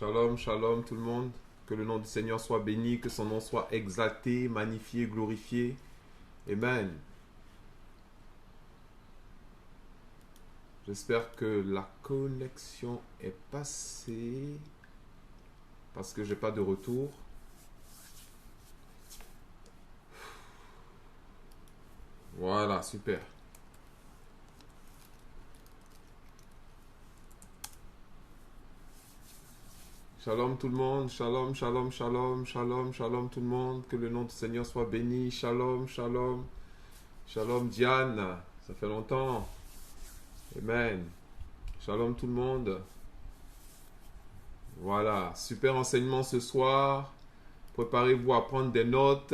Shalom, shalom tout le monde. Que le nom du Seigneur soit béni, que son nom soit exalté, magnifié, glorifié. Amen. J'espère que la connexion est passée parce que j'ai pas de retour. Voilà, super. Shalom tout le monde, shalom, shalom, shalom, shalom, shalom tout le monde. Que le nom du Seigneur soit béni. Shalom, shalom, shalom Diane. Ça fait longtemps. Amen. Shalom tout le monde. Voilà, super enseignement ce soir. Préparez-vous à prendre des notes.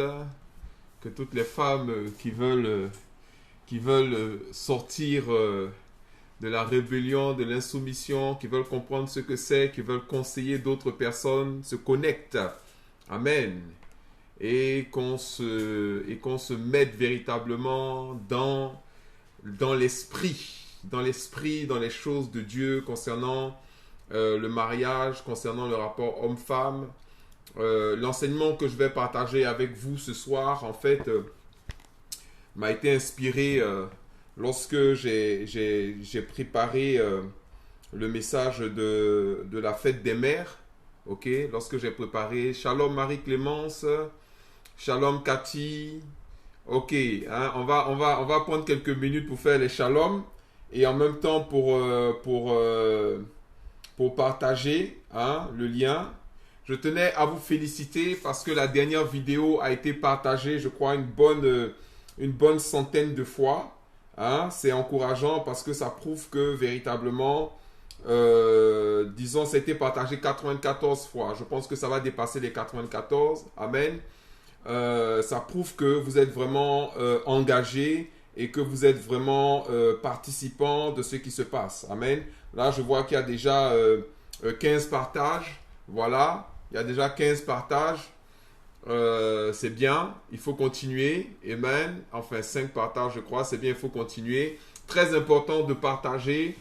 Que toutes les femmes qui veulent sortir de la rébellion, de l'insoumission, qui veulent comprendre ce que c'est, qui veulent conseiller d'autres personnes, se connectent. Amen. Et qu'on se mette véritablement dans l'esprit, dans les choses de Dieu concernant le mariage, concernant le rapport homme-femme. L'enseignement que je vais partager avec vous ce soir, en fait, m'a été inspiré lorsque j'ai préparé le message de la fête des mères. Ok, lorsque j'ai préparé Shalom Marie-Clémence, Shalom Cathy. Ok, hein, on va prendre quelques minutes pour faire les shalom et en même temps pour partager le lien. Je tenais à vous féliciter parce que la dernière vidéo a été partagée, je crois, une bonne centaine de fois. Hein. C'est encourageant parce que ça prouve que véritablement, disons, ça a été partagé 94 fois. Je pense que ça va dépasser les 94. Amen. Ça prouve que vous êtes vraiment engagé et que vous êtes vraiment participant de ce qui se passe. Amen. Là, je vois qu'il y a déjà 15 partages. Voilà. Il y a déjà 15 partages. C'est bien. Il faut continuer. Amen. Enfin, 5 partages, je crois. C'est bien, il faut continuer. Très important de partager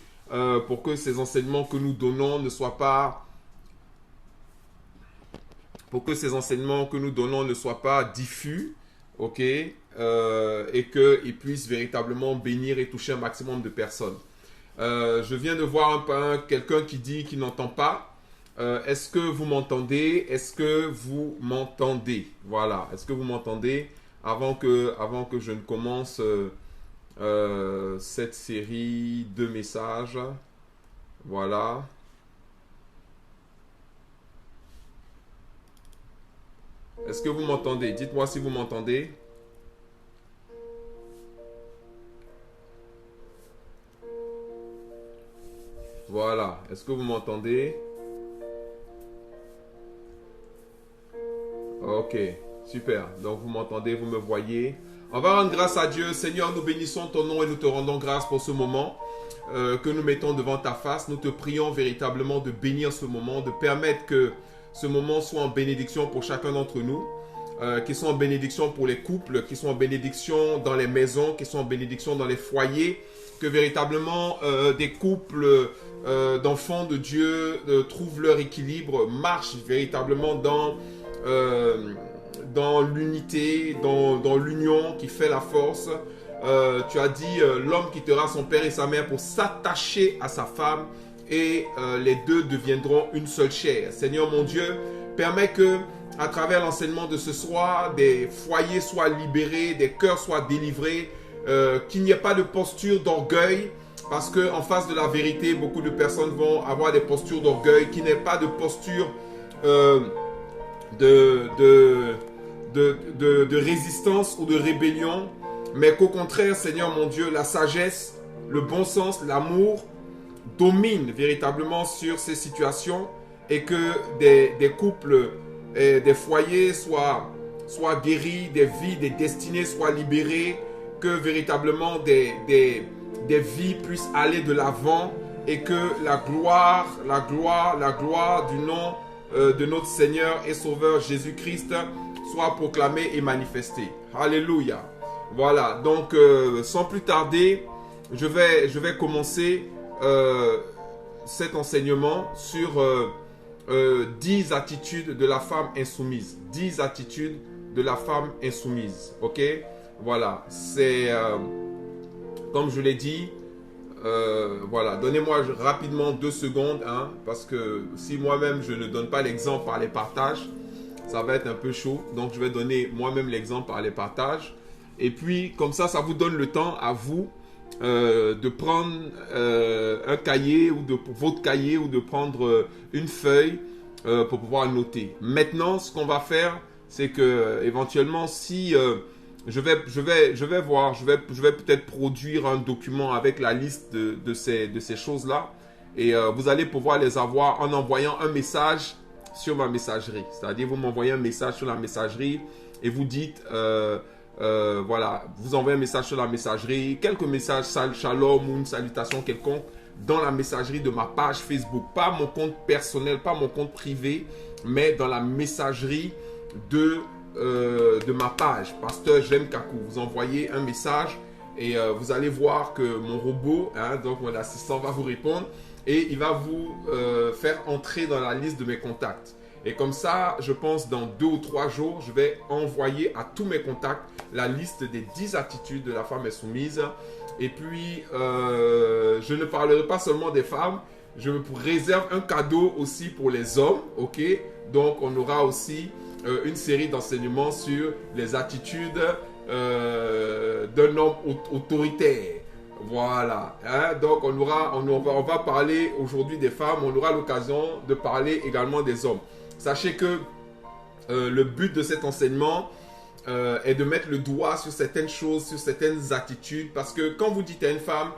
pour que ces enseignements que nous donnons ne soient pas... Pour que ces enseignements que nous donnons ne soient pas diffus. Ok. Et qu'ils puissent véritablement bénir et toucher un maximum de personnes. Je viens de voir quelqu'un qui dit qu'il n'entend pas. Est-ce que vous m'entendez? Est-ce que vous m'entendez? Voilà. Est-ce que vous m'entendez avant que je ne commence cette série de messages? Voilà. Est-ce que vous m'entendez? Dites-moi si vous m'entendez. Voilà. Est-ce que vous m'entendez? Ok, super. Donc vous m'entendez, vous me voyez. On va rendre grâce à Dieu. Seigneur, nous bénissons ton nom et nous te rendons grâce pour ce moment que nous mettons devant ta face. Nous te prions véritablement de bénir ce moment, de permettre que ce moment soit en bénédiction pour chacun d'entre nous, qui soit en bénédiction pour les couples, qui soit en bénédiction dans les maisons, qui soit en bénédiction dans les foyers, que véritablement des couples d'enfants de Dieu trouvent leur équilibre, marchent véritablement dans l'unité, dans l'union qui fait la force. Tu as dit l'homme quittera son père et sa mère pour s'attacher à sa femme et les deux deviendront une seule chair. Seigneur mon Dieu, permets que à travers l'enseignement de ce soir, des foyers soient libérés, des cœurs soient délivrés, qu'il n'y ait pas de posture d'orgueil, parce qu'en face de la vérité, beaucoup de personnes vont avoir des postures d'orgueil, qu'il n'y ait pas de posture de résistance ou de rébellion, mais qu'au contraire, Seigneur mon Dieu, la sagesse, le bon sens, l'amour dominent véritablement sur ces situations et que des couples et des foyers soient guéris, des vies, des destinées soient libérées, que véritablement des vies puissent aller de l'avant et que la gloire du nom de notre Seigneur et Sauveur Jésus-Christ soit proclamée et manifestée. Alléluia. Voilà, donc sans plus tarder, je vais commencer cet enseignement sur 10 attitudes de la femme insoumise. 10 attitudes de la femme insoumise. Ok? Voilà. C'est, comme je l'ai dit, voilà. Donnez-moi rapidement 2 secondes, hein, parce que si moi-même je ne donne pas l'exemple par les partages, ça va être un peu chaud. Donc, je vais donner moi-même l'exemple par les partages. Et puis, comme ça vous donne le temps à vous de prendre un cahier ou votre cahier ou de prendre une feuille pour pouvoir noter. Maintenant, ce qu'on va faire, c'est que éventuellement, si je vais voir, je vais peut-être produire un document avec la liste de ces choses-là. Et vous allez pouvoir les avoir en envoyant un message sur ma messagerie. C'est-à-dire, vous m'envoyez un message sur la messagerie et vous dites... voilà, vous envoyez un message sur la messagerie, quelques messages, shalom ou une salutation quelconque dans la messagerie de ma page Facebook, pas mon compte personnel, pas mon compte privé, mais dans la messagerie de ma page, Pasteur J'aime Kakou. Vous envoyez un message et vous allez voir que mon robot, hein, donc mon assistant va vous répondre et il va vous faire entrer dans la liste de mes contacts. Et comme ça, je pense dans 2 ou 3 jours, je vais envoyer à tous mes contacts la liste des 10 attitudes de la femme insoumise. Et puis, je ne parlerai pas seulement des femmes, je me réserve un cadeau aussi pour les hommes, ok? Donc, on aura aussi une série d'enseignements sur les attitudes d'un homme autoritaire. Voilà, hein? Donc on va parler aujourd'hui des femmes, on aura l'occasion de parler également des hommes. Sachez que le but de cet enseignement est de mettre le doigt sur certaines choses, sur certaines attitudes. Parce que quand vous dites à une femme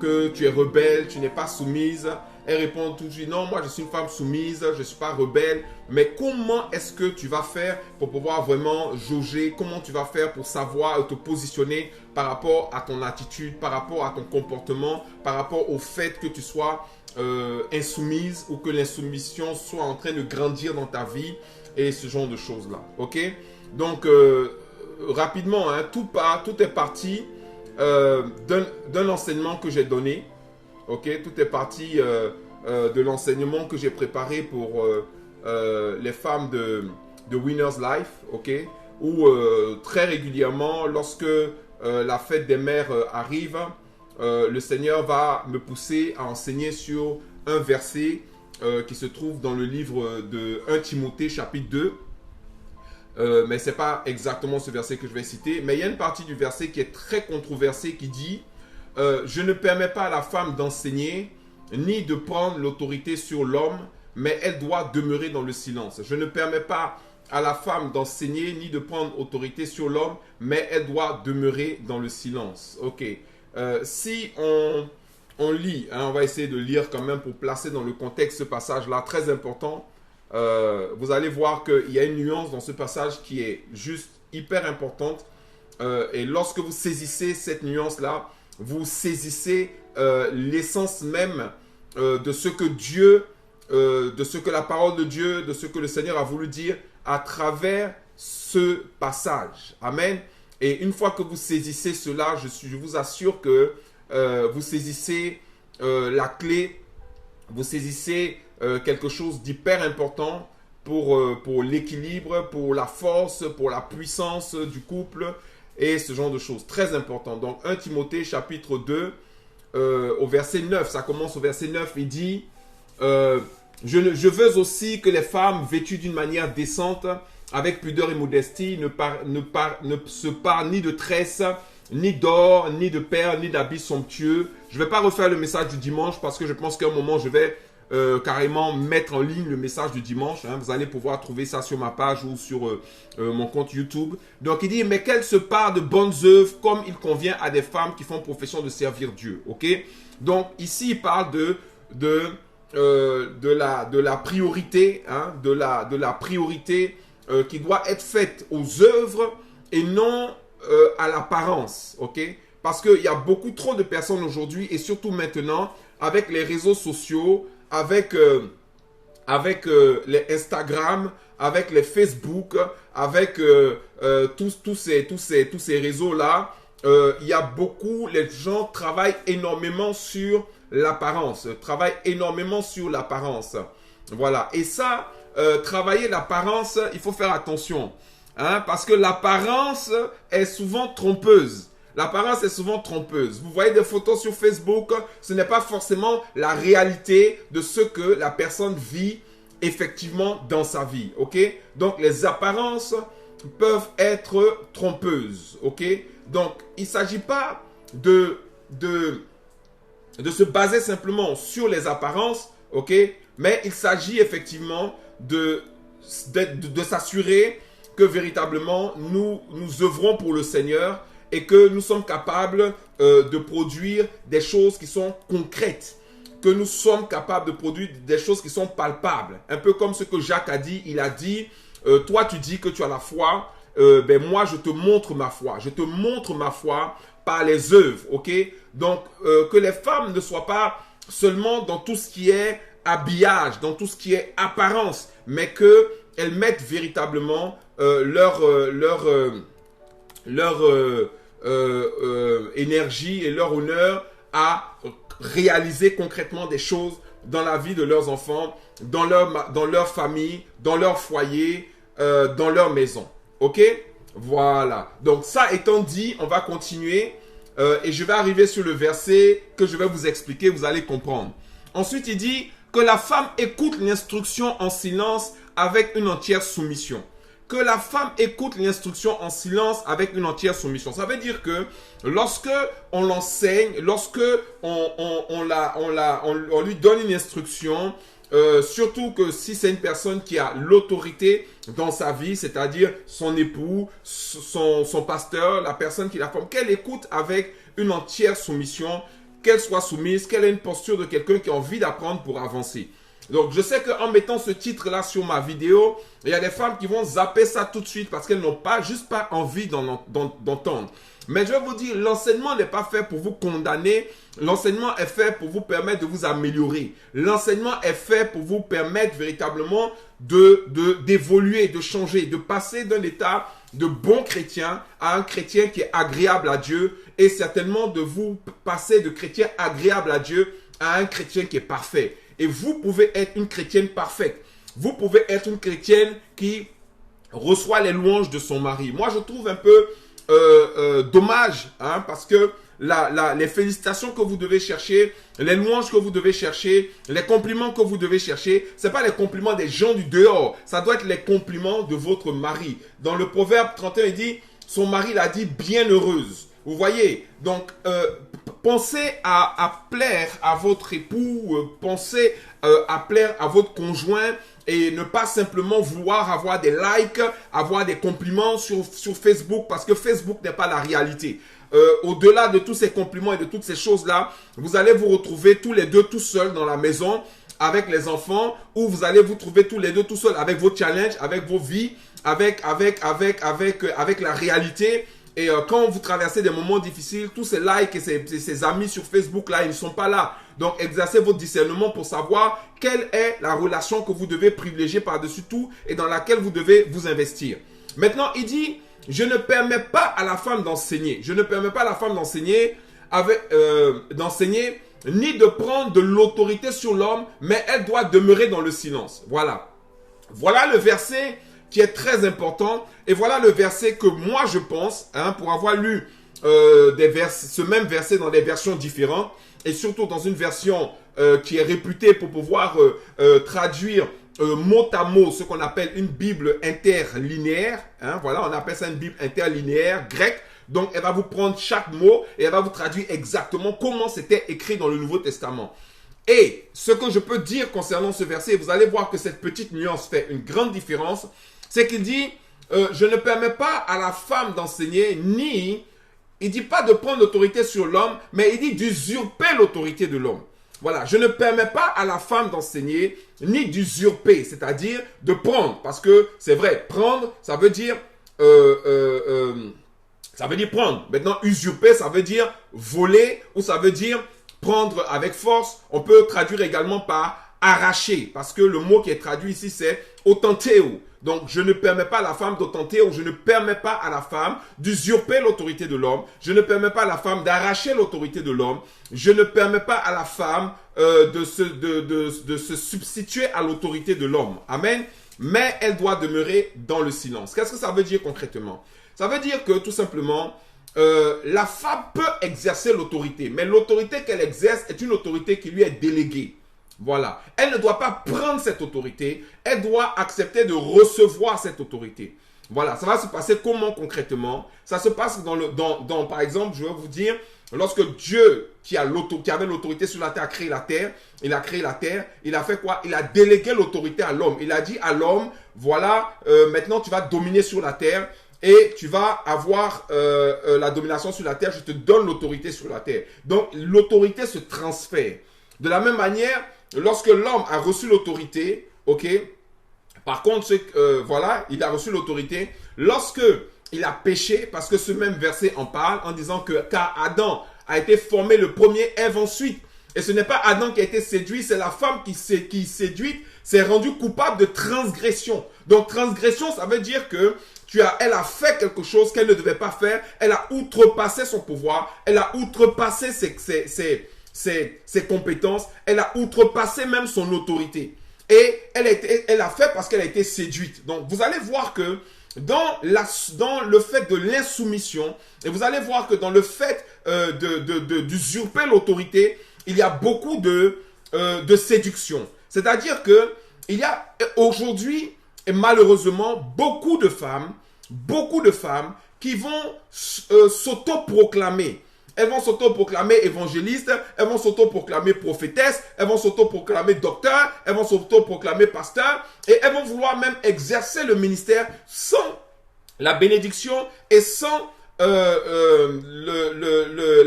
que tu es rebelle, tu n'es pas soumise, elle répond tout de suite, non, moi je suis une femme soumise, je ne suis pas rebelle. Mais comment est-ce que tu vas faire pour pouvoir vraiment jauger? Comment tu vas faire pour savoir te positionner par rapport à ton attitude, par rapport à ton comportement, par rapport au fait que tu sois insoumise ou que l'insoumission soit en train de grandir dans ta vie et ce genre de choses-là. Ok? Donc, rapidement, hein, tout est parti d'un enseignement que j'ai donné. Ok? Tout est parti de l'enseignement que j'ai préparé pour les femmes de Winner's Life. Ok? Où très régulièrement, lorsque la fête des mères arrive, le Seigneur va me pousser à enseigner sur un verset qui se trouve dans le livre de 1 Timothée chapitre 2. Mais ce n'est pas exactement ce verset que je vais citer. Mais il y a une partie du verset qui est très controversée qui dit « Je ne permets pas à la femme d'enseigner ni de prendre l'autorité sur l'homme, mais elle doit demeurer dans le silence. Je ne permets pas à la femme d'enseigner ni de prendre autorité sur l'homme, mais elle doit demeurer dans le silence. » Ok. Si on lit, hein, on va essayer de lire quand même pour placer dans le contexte ce passage-là, très important. Vous allez voir qu'il y a une nuance dans ce passage qui est juste hyper importante. Et lorsque vous saisissez cette nuance-là, vous saisissez l'essence même de ce que Dieu, de ce que la parole de Dieu, de ce que le Seigneur a voulu dire à travers ce passage. Amen. Et une fois que vous saisissez cela, je vous assure que vous saisissez la clé, vous saisissez quelque chose d'hyper important pour l'équilibre, pour la force, pour la puissance du couple et ce genre de choses. Très important. Donc 1 Timothée chapitre 2 au verset 9, ça commence au verset 9, il dit je veux aussi que les femmes vêtues d'une manière décente, avec pudeur et modestie, ne se parlent ni de tresses, ni d'or, ni de perles, ni d'habits somptueux. Je ne vais pas refaire le message du dimanche parce que je pense qu'à un moment, je vais carrément mettre en ligne le message du dimanche. Hein. Vous allez pouvoir trouver ça sur ma page ou sur mon compte YouTube. Donc, il dit, mais qu'elles se parlent de bonnes œuvres comme il convient à des femmes qui font profession de servir Dieu. Ok? Donc, ici, il parle de la priorité, hein, de la priorité qui doit être faite aux œuvres et non à l'apparence, ok? Parce qu'il y a beaucoup trop de personnes aujourd'hui et surtout maintenant avec les réseaux sociaux, avec les Instagram, avec les Facebook, avec tous ces réseaux-là, il y a beaucoup, les gens travaillent énormément sur l'apparence, Voilà. Et ça, travailler l'apparence, il faut faire attention. Hein, parce que l'apparence est souvent trompeuse. L'apparence est souvent trompeuse. Vous voyez des photos sur Facebook, ce n'est pas forcément la réalité de ce que la personne vit effectivement dans sa vie. Ok? Donc les apparences peuvent être trompeuses. Ok? Donc il ne s'agit pas de se baser simplement sur les apparences. Ok? Mais il s'agit effectivement de s'assurer que véritablement nous œuvrons pour le Seigneur et que nous sommes capables de produire des choses qui sont concrètes, que nous sommes capables de produire des choses qui sont palpables. Un peu comme ce que Jacques a dit, il a dit, toi tu dis que tu as la foi, ben moi je te montre ma foi, je te montre ma foi par les œuvres, ok? Donc que les femmes ne soient pas seulement dans tout ce qui est habillage, dans tout ce qui est apparence, mais qu'elles mettent véritablement leur énergie et leur honneur à réaliser concrètement des choses dans la vie de leurs enfants, dans leur famille, dans leur foyer, dans leur maison. Ok? Voilà. Donc ça étant dit, on va continuer et je vais arriver sur le verset que je vais vous expliquer, vous allez comprendre. Ensuite, il dit que la femme écoute l'instruction en silence avec une entière soumission. Que la femme écoute l'instruction en silence avec une entière soumission. Ça veut dire que lorsque on l'enseigne, lorsque on lui donne une instruction, surtout que si c'est une personne qui a l'autorité dans sa vie, c'est-à-dire son époux, son pasteur, la personne qui la forme, qu'elle écoute avec une entière soumission, qu'elle soit soumise, qu'elle ait une posture de quelqu'un qui a envie d'apprendre pour avancer. Donc, je sais qu'en mettant ce titre-là sur ma vidéo, il y a des femmes qui vont zapper ça tout de suite parce qu'elles n'ont juste pas envie d'entendre. Mais je vais vous dire, l'enseignement n'est pas fait pour vous condamner. L'enseignement est fait pour vous permettre de vous améliorer. L'enseignement est fait pour vous permettre véritablement d'évoluer, de changer, de passer d'un état de bon chrétien à un chrétien qui est agréable à Dieu et certainement de vous passer de chrétien agréable à Dieu à un chrétien qui est parfait. Et vous pouvez être une chrétienne parfaite. Vous pouvez être une chrétienne qui reçoit les louanges de son mari. Moi, je trouve un peu dommage, hein, parce que les félicitations que vous devez chercher, les louanges que vous devez chercher, les compliments que vous devez chercher, ce n'est pas les compliments des gens du dehors. Ça doit être les compliments de votre mari. Dans le Proverbe 31, il dit, son mari l'a dit bienheureuse. Vous voyez, donc pensez à plaire à votre époux, pensez à plaire à votre conjoint et ne pas simplement vouloir avoir des likes, avoir des compliments sur Facebook parce que Facebook n'est pas la réalité. Au-delà de tous ces compliments et de toutes ces choses-là, vous allez vous retrouver tous les deux tout seuls dans la maison avec les enfants ou vous allez vous trouver tous les deux tout seuls avec vos challenges, avec vos vies, avec la réalité. Et quand vous traversez des moments difficiles, tous ces likes et ces amis sur Facebook là, ils ne sont pas là. Donc exercez votre discernement pour savoir quelle est la relation que vous devez privilégier par-dessus tout et dans laquelle vous devez vous investir. Maintenant, il dit, je ne permets pas à la femme d'enseigner. Je ne permets pas à la femme d'enseigner ni de prendre de l'autorité sur l'homme, mais elle doit demeurer dans le silence. Voilà. Voilà le verset qui est très important. Et voilà le verset que moi je pense, hein, pour avoir lu ce même verset dans des versions différentes, et surtout dans une version qui est réputée pour pouvoir traduire mot à mot ce qu'on appelle une Bible interlinéaire. Hein, voilà, on appelle ça une Bible interlinéaire grecque. Donc, elle va vous prendre chaque mot et elle va vous traduire exactement comment c'était écrit dans le Nouveau Testament. Et ce que je peux dire concernant ce verset, vous allez voir que cette petite nuance fait une grande différence, c'est qu'il dit, je ne permets pas à la femme d'enseigner, ni, il dit pas de prendre l'autorité sur l'homme, mais il dit d'usurper l'autorité de l'homme. Voilà, je ne permets pas à la femme d'enseigner, ni d'usurper, c'est-à-dire de prendre, parce que c'est vrai, prendre, ça veut dire prendre. Maintenant, usurper, ça veut dire voler, ou ça veut dire prendre avec force. On peut traduire également par arracher, parce que le mot qui est traduit ici, c'est Authenteo. Donc, je ne permets pas à la femme d'authenteo, je ne permets pas à la femme d'usurper l'autorité de l'homme, je ne permets pas à la femme d'arracher l'autorité de l'homme, je ne permets pas à la femme de se substituer à l'autorité de l'homme. Amen. Mais elle doit demeurer dans le silence. Qu'est-ce que ça veut dire concrètement? Ça veut dire que tout simplement, la femme peut exercer l'autorité, mais l'autorité qu'elle exerce est une autorité qui lui est déléguée. Voilà. Elle ne doit pas prendre cette autorité, elle doit accepter de recevoir cette autorité. Voilà. Ça va se passer comment concrètement? Ça se passe par exemple, je vais vous dire, lorsque Dieu, qui avait l'autorité sur la terre, a créé la terre, il a créé la terre, il a fait quoi? Il a délégué l'autorité à l'homme. Il a dit à l'homme, voilà, maintenant tu vas dominer sur la terre et tu vas avoir la domination sur la terre, je te donne l'autorité sur la terre. Donc l'autorité se transfère. De la même manière, lorsque l'homme a reçu l'autorité, ok, par contre, voilà, il a reçu l'autorité. Lorsque il a péché, parce que ce même verset en parle, en disant que car Adam a été formé le premier, Ève ensuite. Et ce n'est pas Adam qui a été séduit, c'est la femme qui séduite s'est rendue coupable de transgression. Donc transgression, ça veut dire que elle a fait quelque chose qu'elle ne devait pas faire. Elle a outrepassé son pouvoir. Elle a outrepassé ses compétences, elle a outrepassé même son autorité. Et elle a fait parce qu'elle a été séduite. Donc, vous allez voir que dans le fait de l'insoumission, et vous allez voir que dans le fait d'usurper l'autorité, il y a beaucoup de séduction. C'est-à-dire que il y a aujourd'hui, et malheureusement, beaucoup de femmes qui vont s'autoproclamer. Elles vont s'auto-proclamer évangélistes, elles vont s'auto-proclamer prophétesses, elles vont s'auto-proclamer docteurs, elles vont s'auto-proclamer pasteurs, et elles vont vouloir même exercer le ministère sans la bénédiction et sans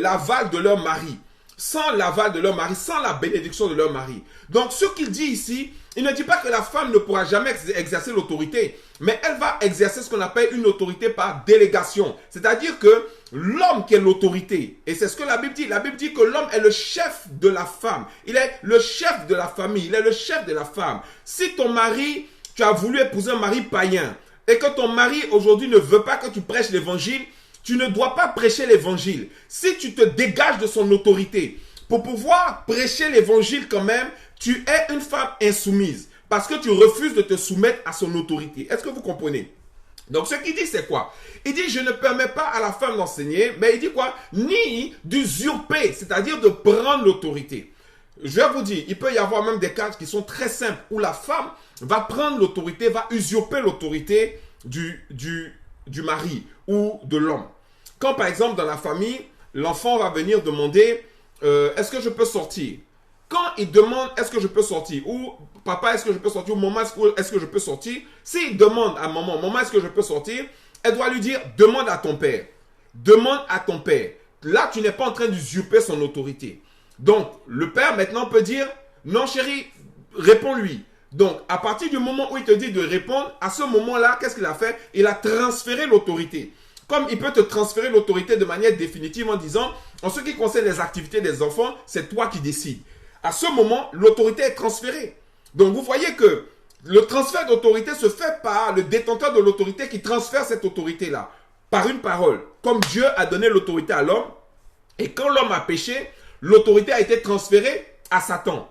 l'aval de leur mari. Sans l'aval de leur mari, sans la bénédiction de leur mari. Donc, ce qu'il dit ici, il ne dit pas que la femme ne pourra jamais exercer l'autorité, mais elle va exercer ce qu'on appelle une autorité par délégation. C'est-à-dire que l'homme qui est l'autorité, et c'est ce que la Bible dit que l'homme est le chef de la femme. Il est le chef de la famille, il est le chef de la femme. Si ton mari, tu as voulu épouser un mari païen, et que ton mari aujourd'hui ne veut pas que tu prêches l'évangile, tu ne dois pas prêcher l'évangile. Si tu te dégages de son autorité, pour pouvoir prêcher l'évangile quand même, tu es une femme insoumise. Parce que tu refuses de te soumettre à son autorité. Est-ce que vous comprenez? Donc, ce qu'il dit, c'est quoi? Il dit, je ne permets pas à la femme d'enseigner, mais il dit quoi? Ni d'usurper, c'est-à-dire de prendre l'autorité. Je vais vous dire, il peut y avoir même des cas qui sont très simples, où la femme va prendre l'autorité, va usurper l'autorité du mari ou de l'homme. Quand, par exemple, dans la famille, l'enfant va venir demander, est-ce que je peux sortir? Quand il demande, est-ce que je peux sortir? Ou papa, est-ce que je peux sortir? Ou maman, est-ce que je peux sortir? S'il demande à maman, maman, est-ce que je peux sortir? Elle doit lui dire, demande à ton père. Demande à ton père. Là, tu n'es pas en train d'usurper son autorité. Donc, le père maintenant peut dire, non chérie, réponds-lui. Donc, à partir du moment où il te dit de répondre, à ce moment-là, qu'est-ce qu'il a fait? Il a transféré l'autorité. Comme il peut te transférer l'autorité de manière définitive en disant, en ce qui concerne les activités des enfants, c'est toi qui décides. À ce moment, l'autorité est transférée. Donc, vous voyez que le transfert d'autorité se fait par le détenteur de l'autorité qui transfère cette autorité-là, par une parole. Comme Dieu a donné l'autorité à l'homme, et quand l'homme a péché, l'autorité a été transférée à Satan.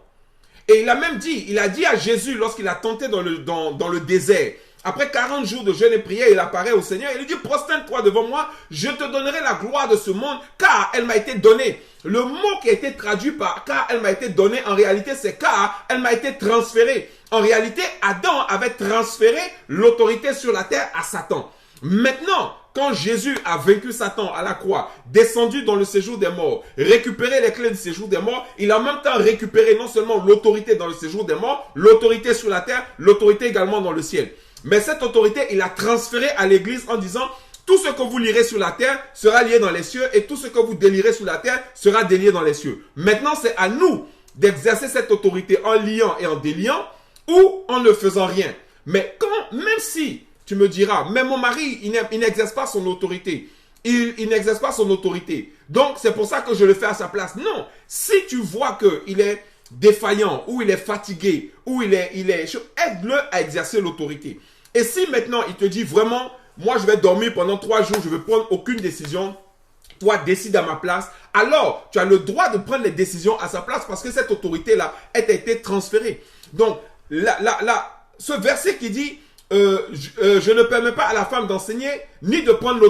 Et il a même dit, il a dit à Jésus, lorsqu'il a tenté dans le désert, après 40 jours de jeûne et prière, il apparaît au Seigneur. Il lui dit, prosterne-toi devant moi, je te donnerai la gloire de ce monde, car elle m'a été donnée. Le mot qui a été traduit par car elle m'a été donnée, en réalité, c'est car elle m'a été transférée. En réalité, Adam avait transféré l'autorité sur la terre à Satan. Maintenant, quand Jésus a vaincu Satan à la croix, descendu dans le séjour des morts, récupéré les clés du séjour des morts, il a en même temps récupéré non seulement l'autorité dans le séjour des morts, l'autorité sur la terre, l'autorité également dans le ciel. Mais cette autorité, il a transféré à l'église en disant, tout ce que vous lirez sur la terre sera lié dans les cieux et tout ce que vous délirez sur la terre sera délié dans les cieux. Maintenant, c'est à nous d'exercer cette autorité en liant et en déliant ou en ne faisant rien. Mais même si tu me diras, mais mon mari, il n'exerce pas son autorité. Il n'exerce pas son autorité. Donc, c'est pour ça que je le fais à sa place. Non. Si tu vois qu'il est défaillant, où il est fatigué, où aide-le à exercer l'autorité. Et si maintenant il te dit vraiment, moi je vais dormir pendant 3 jours, je ne vais prendre aucune décision, toi décide à ma place, alors tu as le droit de prendre les décisions à sa place parce que cette autorité-là a été transférée. Donc, ce verset qui dit, je ne permets pas à la femme d'enseigner, ni de prendre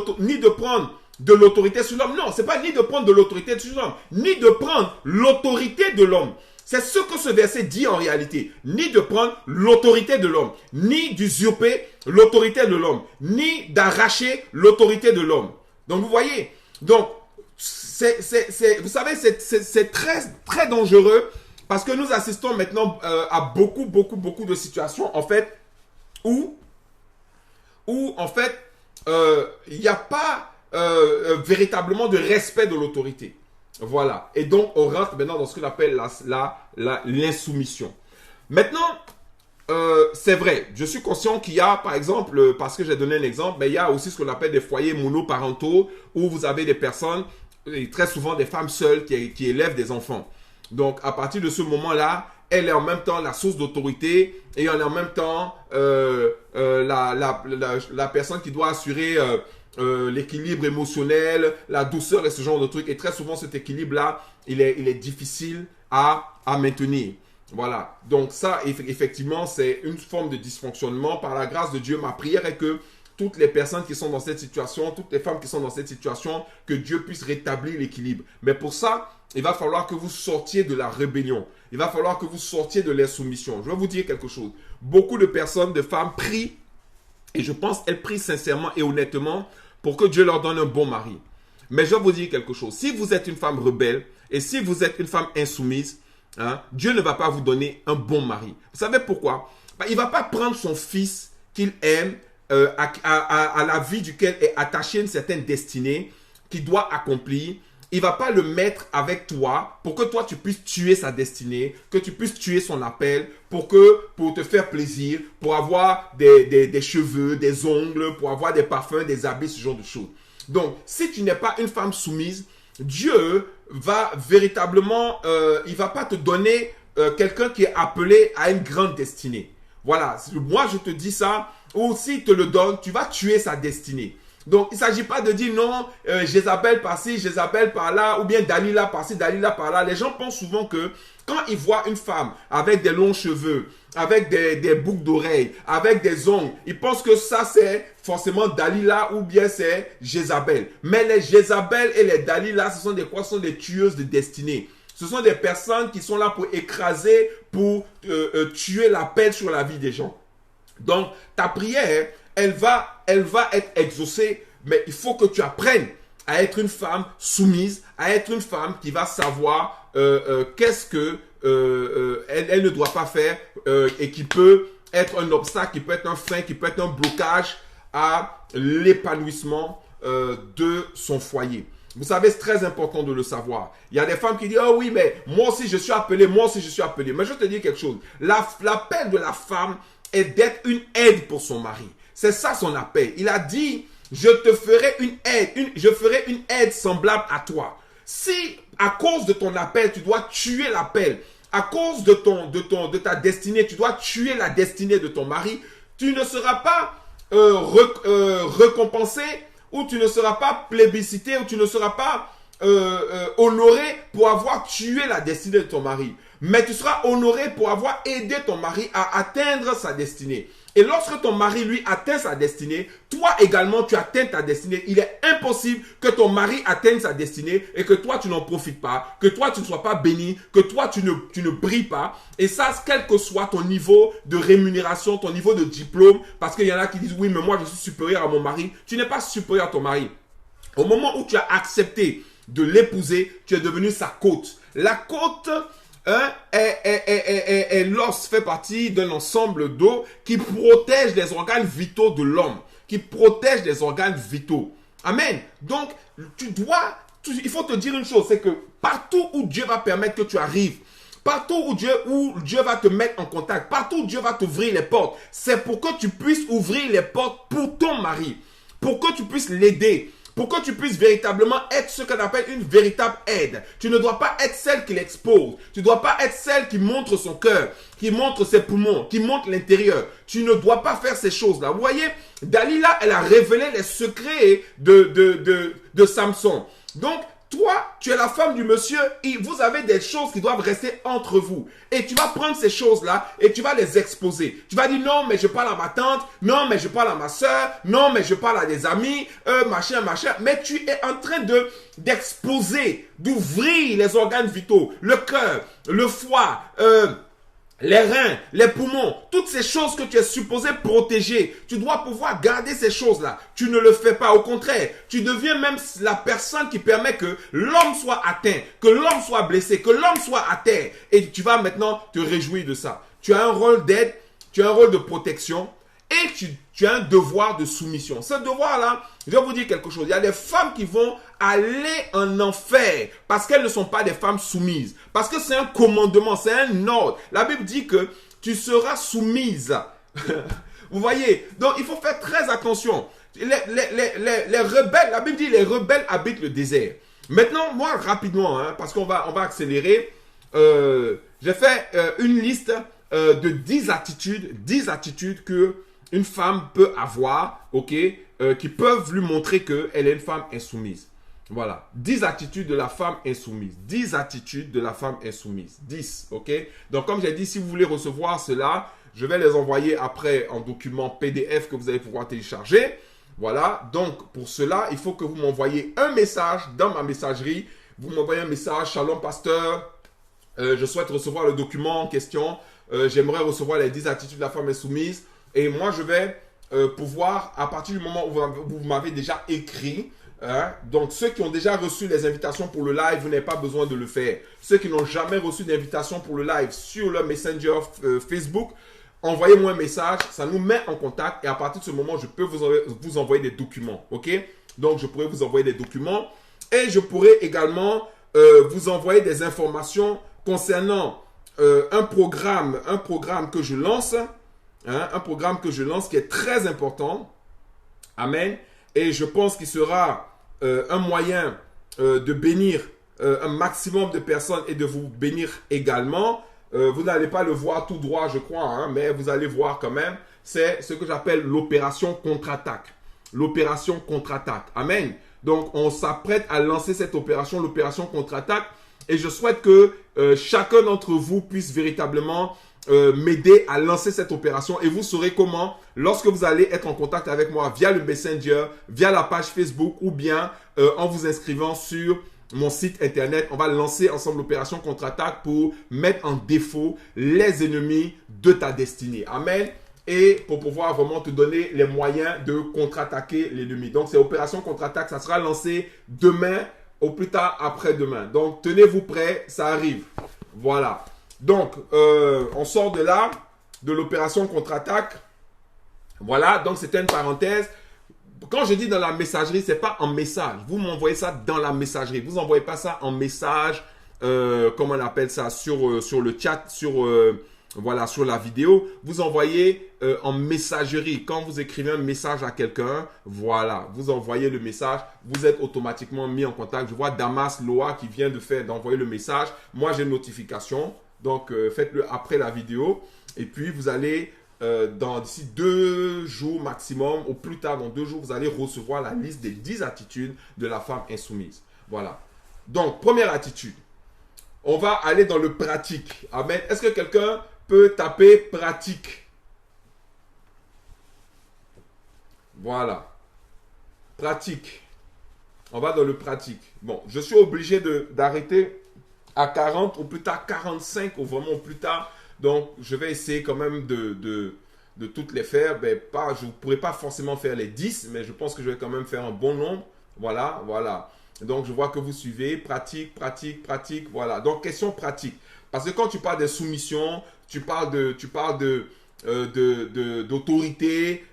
de l'autorité sur l'homme. Non, c'est pas ni de prendre de l'autorité sur l'homme, ni de prendre l'autorité de l'homme. C'est ce que ce verset dit en réalité. Ni de prendre l'autorité de l'homme, ni d'usurper l'autorité de l'homme, ni d'arracher l'autorité de l'homme. Donc vous voyez, donc vous savez, c'est très, très dangereux parce que nous assistons maintenant à beaucoup de situations en fait où en fait il n'y a pas véritablement de respect de l'autorité. Voilà. Et donc, on rentre maintenant dans ce qu'on appelle l'insoumission. Maintenant, c'est vrai, je suis conscient qu'il y a, par exemple, parce que j'ai donné un exemple, mais il y a aussi ce qu'on appelle des foyers monoparentaux où vous avez des personnes, et très souvent des femmes seules qui élèvent des enfants. Donc, à partir de ce moment-là, elle est en même temps la source d'autorité et elle est en même temps la personne qui doit assurer l'équilibre émotionnel, la douceur et ce genre de trucs. Et très souvent, cet équilibre-là, il est difficile à maintenir. Voilà. Donc ça, effectivement, c'est une forme de dysfonctionnement. Par la grâce de Dieu, ma prière est que toutes les personnes qui sont dans cette situation, toutes les femmes qui sont dans cette situation, que Dieu puisse rétablir l'équilibre. Mais pour ça, il va falloir que vous sortiez de la rébellion. Il va falloir que vous sortiez de l'insoumission. Je vais vous dire quelque chose. Beaucoup de personnes, de femmes prient, et je pense qu'elles prient sincèrement et honnêtement pour que Dieu leur donne un bon mari. Mais je vais vous dire quelque chose. Si vous êtes une femme rebelle et si vous êtes une femme insoumise, Dieu ne va pas vous donner un bon mari. Vous savez pourquoi? Il ne va pas prendre son fils qu'il aime à la vie duquel est attachée une certaine destinée qu'il doit accomplir. Il ne va pas le mettre avec toi pour que toi tu puisses tuer sa destinée, que tu puisses tuer son appel, pour te faire plaisir, pour avoir des cheveux, des ongles, pour avoir des parfums, des habits, ce genre de choses. Donc, si tu n'es pas une femme soumise, Dieu va véritablement, il ne va pas te donner quelqu'un qui est appelé à une grande destinée. Voilà, moi je te dis ça, ou s'il te le donne, tu vas tuer sa destinée. Donc, il ne s'agit pas de dire non, Jézabel par-ci, Jézabel par-là, ou bien Dalila par-ci, Dalila par-là. Les gens pensent souvent que quand ils voient une femme avec des longs cheveux, avec des boucles d'oreilles, avec des ongles, ils pensent que ça c'est forcément Dalila ou bien c'est Jézabel. Mais les Jézabel et les Dalila, ce sont des quoi? Ce sont des tueuses de destinée. Ce sont des personnes qui sont là pour écraser, pour tuer l'appel sur la vie des gens. Donc, ta prière, elle va être exaucée, mais il faut que tu apprennes à être une femme soumise, à être une femme qui va savoir qu'est-ce que elle ne doit pas faire et qui peut être un obstacle, qui peut être un frein, qui peut être un blocage à l'épanouissement de son foyer. Vous savez, c'est très important de le savoir. Il y a des femmes qui disent, oh oui, mais moi aussi je suis appelé, moi aussi je suis appelé. Mais je te dis quelque chose, l'appel de la femme est d'être une aide pour son mari. C'est ça son appel. Il a dit, je te ferai une aide, je ferai une aide semblable à toi. Si à cause de ton appel, tu dois tuer l'appel, à cause de ta destinée, tu dois tuer la destinée de ton mari, tu ne seras pas récompensé, ou tu ne seras pas plébiscité, ou tu ne seras pas honoré pour avoir tué la destinée de ton mari. Mais tu seras honoré pour avoir aidé ton mari à atteindre sa destinée. Et lorsque ton mari, lui, atteint sa destinée, toi également, tu atteins ta destinée. Il est impossible que ton mari atteigne sa destinée et que toi, tu n'en profites pas, que toi, tu ne sois pas béni, que toi, tu ne brilles pas. Et ça, quel que soit ton niveau de rémunération, ton niveau de diplôme, parce qu'il y en a qui disent, oui, mais moi, je suis supérieur à mon mari. Tu n'es pas supérieur à ton mari. Au moment où tu as accepté de l'épouser, tu es devenu sa côte. La côte... l'os fait partie d'un ensemble d'os qui protège les organes vitaux de l'homme, qui protège les organes vitaux. Amen. Donc, il faut te dire une chose, c'est que partout où Dieu va permettre que tu arrives, partout où Dieu va te mettre en contact, partout où Dieu va t'ouvrir les portes, c'est pour que tu puisses ouvrir les portes pour ton mari, pour que tu puisses l'aider, pour que tu puisses véritablement être ce qu'on appelle une véritable aide. Tu ne dois pas être celle qui l'expose. Tu ne dois pas être celle qui montre son cœur, qui montre ses poumons, qui montre l'intérieur. Tu ne dois pas faire ces choses-là. Vous voyez, Dalila, elle a révélé les secrets de Samson. Donc, toi, tu es la femme du monsieur et vous avez des choses qui doivent rester entre vous. Et tu vas prendre ces choses-là et tu vas les exposer. Tu vas dire non, mais je parle à ma tante, non, mais je parle à ma soeur, non, mais je parle à des amis, machin, machin. Mais tu es en train d'exposer, d'ouvrir les organes vitaux, le cœur, le foie, les reins, les poumons, toutes ces choses que tu es supposé protéger. Tu dois pouvoir garder ces choses-là. Tu ne le fais pas. Au contraire, tu deviens même la personne qui permet que l'homme soit atteint, que l'homme soit blessé, que l'homme soit à terre. Et tu vas maintenant te réjouir de ça. Tu as un rôle d'aide, tu as un rôle de protection et tu as un devoir de soumission. Ce devoir-là, je vais vous dire quelque chose. Il y a des femmes qui vont aller en enfer parce qu'elles ne sont pas des femmes soumises. Parce que c'est un commandement, c'est un ordre. La Bible dit que tu seras soumise. Vous voyez? Donc, il faut faire très attention. Les rebelles, la Bible dit les rebelles habitent le désert. Maintenant, moi, rapidement, parce qu'on va accélérer, j'ai fait une liste de 10 attitudes que une femme peut avoir, ok, qui peuvent lui montrer qu'elle est une femme insoumise. Voilà, 10 attitudes de la femme insoumise. 10 attitudes de la femme insoumise. 10, ok. Donc, comme j'ai dit, si vous voulez recevoir cela, je vais les envoyer après en document PDF que vous allez pouvoir télécharger. Voilà, donc pour cela, il faut que vous m'envoyez un message dans ma messagerie. Vous m'envoyez un message, Shalom Pasteur, je souhaite recevoir le document en question. J'aimerais recevoir les 10 attitudes de la femme insoumise. Et moi, je vais pouvoir, à partir du moment où vous m'avez déjà écrit, donc ceux qui ont déjà reçu les invitations pour le live, vous n'avez pas besoin de le faire. Ceux qui n'ont jamais reçu d'invitation pour le live sur le Messenger Facebook, envoyez-moi un message, ça nous met en contact et à partir de ce moment, je peux vous envoyer des documents, ok? Donc, je pourrais vous envoyer des documents et je pourrais également vous envoyer des informations concernant un programme que je lance, un programme que je lance qui est très important, amen, et je pense qu'il sera un moyen de bénir un maximum de personnes et de vous bénir également. Vous n'allez pas le voir tout droit, je crois, mais vous allez voir quand même. C'est ce que j'appelle l'opération contre-attaque. L'opération contre-attaque. Amen. Donc, on s'apprête à lancer cette opération, l'opération contre-attaque. Et je souhaite que chacun d'entre vous puisse véritablement m'aider à lancer cette opération. Et vous saurez comment, lorsque vous allez être en contact avec moi via le Messenger, via la page Facebook ou bien en vous inscrivant sur mon site internet, on va lancer ensemble l'opération contre-attaque pour mettre en défaut les ennemis de ta destinée. Amen. Et pour pouvoir vraiment te donner les moyens de contre-attaquer l'ennemi. Donc, c'est opération contre-attaque. Ça sera lancé demain, au plus tard après-demain. Donc, tenez-vous prêts, ça arrive. Voilà. Donc, on sort de là, de l'opération contre-attaque. Voilà. Donc, c'était une parenthèse. Quand je dis dans la messagerie, ce n'est pas en message. Vous m'envoyez ça dans la messagerie. Vous n'envoyez pas ça en message, comment on appelle ça, sur le chat, voilà, sur la vidéo. Vous envoyez en messagerie. Quand vous écrivez un message à quelqu'un, voilà, vous envoyez le message. Vous êtes automatiquement mis en contact. Je vois Damas Loa qui vient d'envoyer le message. Moi, j'ai une notification. Donc, faites-le après la vidéo. Et puis, vous allez... d'ici 2 jours maximum, au plus tard dans 2 jours, vous allez recevoir la liste des 10 attitudes de la femme insoumise. Voilà. Donc, première attitude. On va aller dans le pratique. Amen. Est-ce que quelqu'un peut taper pratique? Voilà. Pratique. On va dans le pratique. Bon, je suis obligé d'arrêter à 40, au plus tard 45, ou vraiment au plus tard. Donc, je vais essayer quand même de toutes les faire. Ben, je ne pourrai pas forcément faire les 10, mais je pense que je vais quand même faire un bon nombre. Voilà, voilà. Donc, je vois que vous suivez. Pratique, pratique, pratique. Voilà. Donc, question pratique. Parce que quand tu parles de soumission, tu parles d'autorité,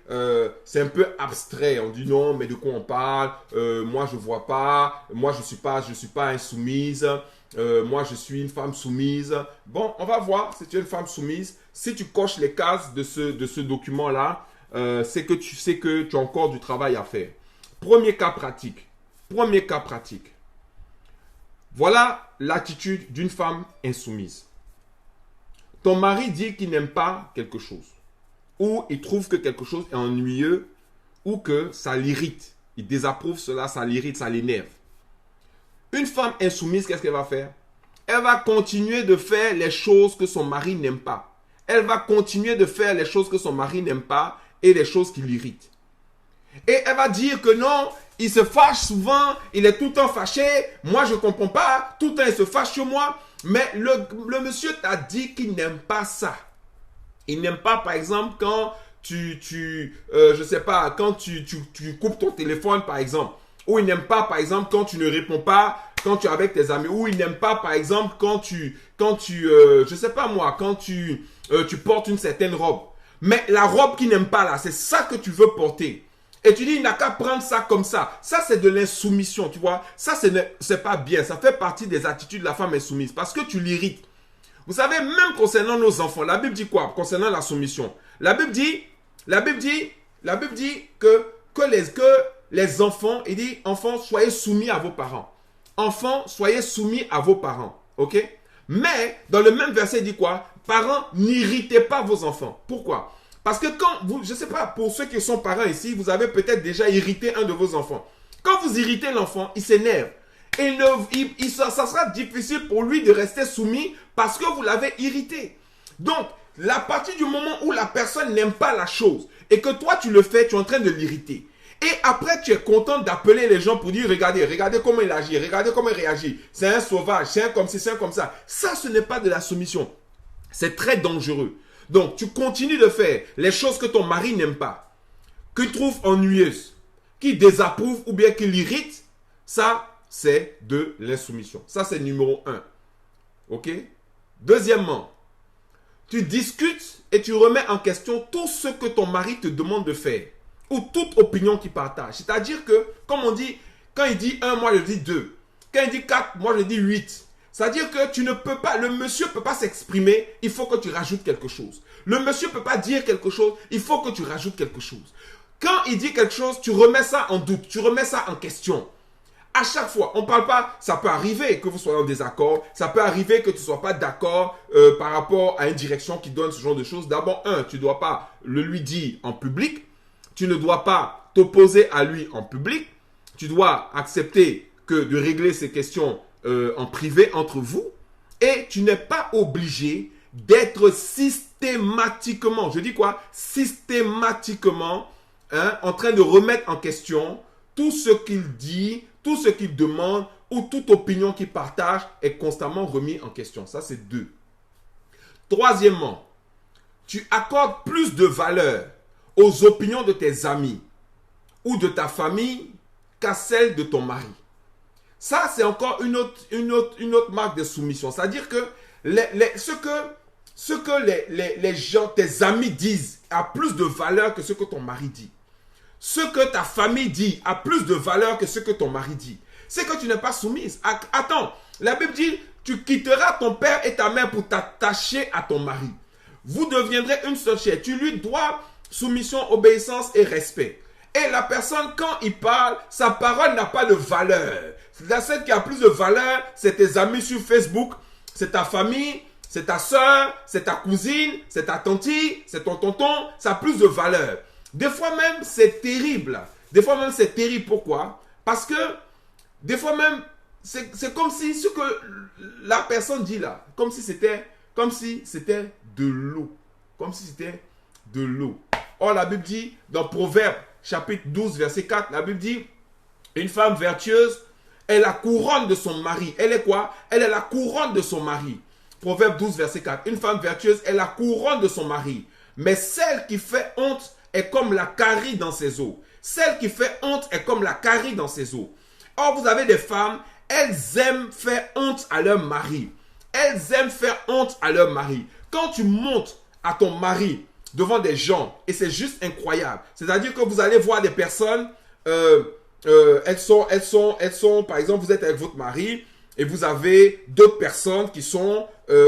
c'est un peu abstrait. On dit non, mais de quoi on parle? Moi, je ne vois pas. Moi, je suis pas insoumise. Moi, je suis une femme soumise. Bon, on va voir si tu es une femme soumise. Si tu coches les cases de ce document-là, c'est que tu sais que tu as encore du travail à faire. Premier cas pratique. Premier cas pratique. Voilà l'attitude d'une femme insoumise. Ton mari dit qu'il n'aime pas quelque chose, ou il trouve que quelque chose est ennuyeux, ou que ça l'irrite. Il désapprouve cela, ça l'irrite, ça l'énerve. Une femme insoumise, qu'est-ce qu'elle va faire? Elle va continuer de faire les choses que son mari n'aime pas. Elle va continuer de faire les choses que son mari n'aime pas et les choses qui l'irritent. Et elle va dire que non, il se fâche souvent, il est tout le temps fâché, moi je ne comprends pas, tout le temps il se fâche sur moi. Mais le monsieur t'a dit qu'il n'aime pas ça. Il n'aime pas, par exemple, quand je sais pas, quand tu coupes ton téléphone, par exemple. Ou il n'aime pas, par exemple, quand tu ne réponds pas, quand tu es avec tes amis. Ou il n'aime pas, par exemple, quand je sais pas moi, quand tu portes une certaine robe. Mais la robe qu'il n'aime pas là, c'est ça que tu veux porter. Et tu dis, il n'a qu'à prendre ça comme ça. Ça, c'est de l'insoumission, tu vois. Ça, c'est pas bien. Ça fait partie des attitudes de la femme insoumise. Parce que tu l'irrites. Vous savez, même concernant nos enfants, la Bible dit quoi? Concernant la soumission. La Bible dit que les enfants, il dit, enfants, soyez soumis à vos parents. Enfants, soyez soumis à vos parents. Ok? Mais, dans le même verset, il dit quoi? Parents, n'irritez pas vos enfants. Pourquoi? Parce que quand vous, je ne sais pas, pour ceux qui sont parents ici, vous avez peut-être déjà irrité un de vos enfants. Quand vous irritez l'enfant, il s'énerve. Et ça sera difficile pour lui de rester soumis parce que vous l'avez irrité. Donc, à partir du moment où la personne n'aime pas la chose et que toi tu le fais, tu es en train de l'irriter. Et après, tu es content d'appeler les gens pour dire, regardez comment il agit, regardez comment il réagit. C'est un sauvage, c'est un comme ci, c'est un comme ça. Ça, ce n'est pas de la soumission. C'est très dangereux. Donc, tu continues de faire les choses que ton mari n'aime pas, qu'il trouve ennuyeuses, qu'il désapprouve ou bien qu'il irrite. Ça, c'est de l'insoumission. Ça, c'est numéro 1. Ok? Deuxièmement, tu discutes et tu remets en question tout ce que ton mari te demande de faire ou toute opinion qu'il partage. C'est-à-dire que, comme on dit, quand il dit 1, moi je dis 2. Quand il dit 4, moi je dis 8. C'est-à-dire que tu ne peux pas, le monsieur ne peut pas s'exprimer, il faut que tu rajoutes quelque chose. Le monsieur ne peut pas dire quelque chose, il faut que tu rajoutes quelque chose. Quand il dit quelque chose, tu remets ça en doute, tu remets ça en question. À chaque fois, on ne parle pas, ça peut arriver que vous soyez en désaccord, ça peut arriver que tu ne sois pas d'accord par rapport à une direction qui donne ce genre de choses. D'abord, tu ne dois pas le lui dire en public, tu ne dois pas t'opposer à lui en public, tu dois accepter de régler ces questions en privé entre vous et tu n'es pas obligé d'être systématiquement, je dis quoi? Systématiquement en train de remettre en question tout ce qu'il dit, tout ce qu'il demande ou toute opinion qu'il partage est constamment remis en question. Ça, c'est 2. Troisièmement, tu accordes plus de valeur aux opinions de tes amis ou de ta famille qu'à celles de ton mari. Ça, c'est encore une autre marque de soumission. C'est-à-dire que ce que les gens, tes amis disent a plus de valeur que ce que ton mari dit. Ce que ta famille dit a plus de valeur que ce que ton mari dit. C'est que tu n'es pas soumise. Attends, la Bible dit, tu quitteras ton père et ta mère pour t'attacher à ton mari. Vous deviendrez une seule chair. Tu lui dois soumission, obéissance et respect. Et la personne, quand il parle, sa parole n'a pas de valeur. Celle qui a plus de valeur, c'est tes amis sur Facebook, c'est ta famille, c'est ta soeur, c'est ta cousine, c'est ta tante, c'est ton tonton, ça a plus de valeur. Des fois même, c'est terrible. Des fois même, c'est terrible. Pourquoi? Parce que, des fois même, c'est comme si ce que la personne dit là, comme si c'était de l'eau. Comme si c'était de l'eau. Or, la Bible dit, dans Proverbes, chapitre 12, verset 4, la Bible dit, une femme vertueuse est la couronne de son mari. Elle est quoi? Elle est la couronne de son mari. Proverbe 12, verset 4. Une femme vertueuse est la couronne de son mari. Mais celle qui fait honte est comme la carie dans ses os. Celle qui fait honte est comme la carie dans ses os. Or, vous avez des femmes, elles aiment faire honte à leur mari. Elles aiment faire honte à leur mari. Quand tu montes à ton mari devant des gens, et c'est juste incroyable. C'est-à-dire que vous allez voir des personnes, elles sont, par exemple, vous êtes avec votre mari, et vous avez 2 personnes qui sont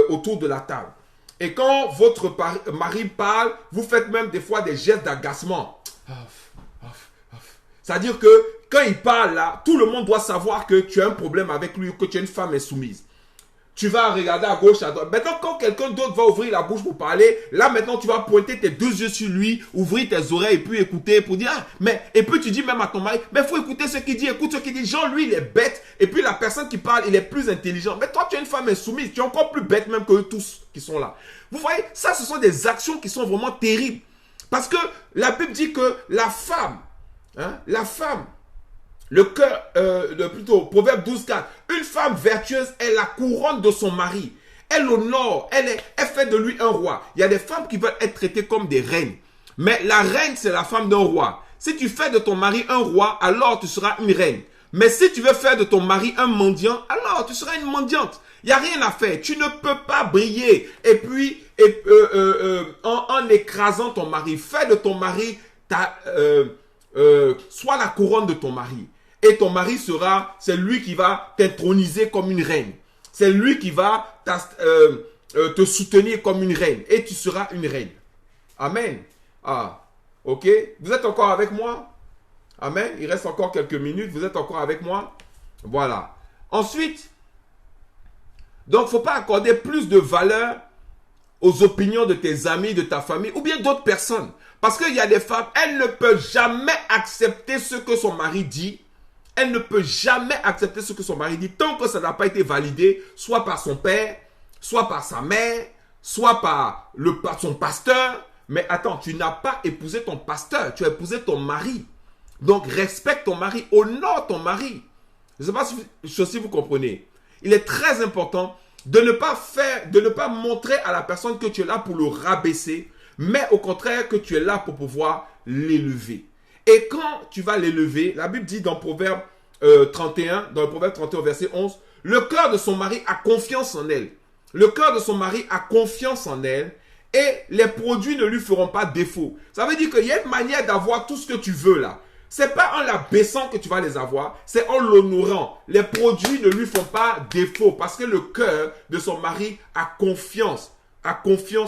autour de la table. Et quand votre mari parle, vous faites même des fois des gestes d'agacement. C'est-à-dire que quand il parle là, tout le monde doit savoir que tu as un problème avec lui ou que tu es une femme insoumise. Tu vas regarder à gauche, à droite. Maintenant, quand quelqu'un d'autre va ouvrir la bouche pour parler, là maintenant tu vas pointer tes deux yeux sur lui, ouvrir tes oreilles et puis écouter pour dire, ah, mais, et puis tu dis même à ton mari, mais il faut écouter ce qu'il dit, écoute ce qu'il dit. Genre, lui, il est bête, et puis la personne qui parle, il est plus intelligent. Mais toi, tu es une femme insoumise, tu es encore plus bête même que eux tous qui sont là. Vous voyez, ça, ce sont des actions qui sont vraiment terribles. Parce que la Bible dit que la femme, le cœur, plutôt, Proverbe 12,4. Une femme vertueuse est la couronne de son mari. Elle honore, elle fait de lui un roi. Il y a des femmes qui veulent être traitées comme des reines. Mais la reine, c'est la femme d'un roi. Si tu fais de ton mari un roi, alors tu seras une reine. Mais si tu veux faire de ton mari un mendiant, alors tu seras une mendiante. Il n'y a rien à faire. Tu ne peux pas briller. Et puis, en écrasant ton mari, fais de ton mari soit la couronne de ton mari. Et ton mari c'est lui qui va t'introniser comme une reine. C'est lui qui va te soutenir comme une reine. Et tu seras une reine. Amen. Ah, ok. Vous êtes encore avec moi? Amen. Il reste encore quelques minutes. Vous êtes encore avec moi? Voilà. Ensuite, donc, il ne faut pas accorder plus de valeur aux opinions de tes amis, de ta famille ou bien d'autres personnes. Parce qu'il y a des femmes, elles ne peuvent jamais accepter ce que son mari dit. Elle ne peut jamais accepter ce que son mari dit tant que ça n'a pas été validé, soit par son père, soit par sa mère, soit par son pasteur. Mais attends, tu n'as pas épousé ton pasteur, tu as épousé ton mari. Donc, respecte ton mari, honore ton mari. Je ne sais pas si vous comprenez. Il est très important de ne pas montrer à la personne que tu es là pour le rabaisser, mais au contraire que tu es là pour pouvoir l'élever. Et quand tu vas l'élever, la Bible dit dans Proverbe 31, dans le Proverbe 31 verset 11, le cœur de son mari a confiance en elle. Le cœur de son mari a confiance en elle et les produits ne lui feront pas défaut. Ça veut dire qu'il y a une manière d'avoir tout ce que tu veux là. C'est pas en la baissant que tu vas les avoir, c'est en l'honorant. Les produits ne lui font pas défaut parce que le cœur de son mari a confiance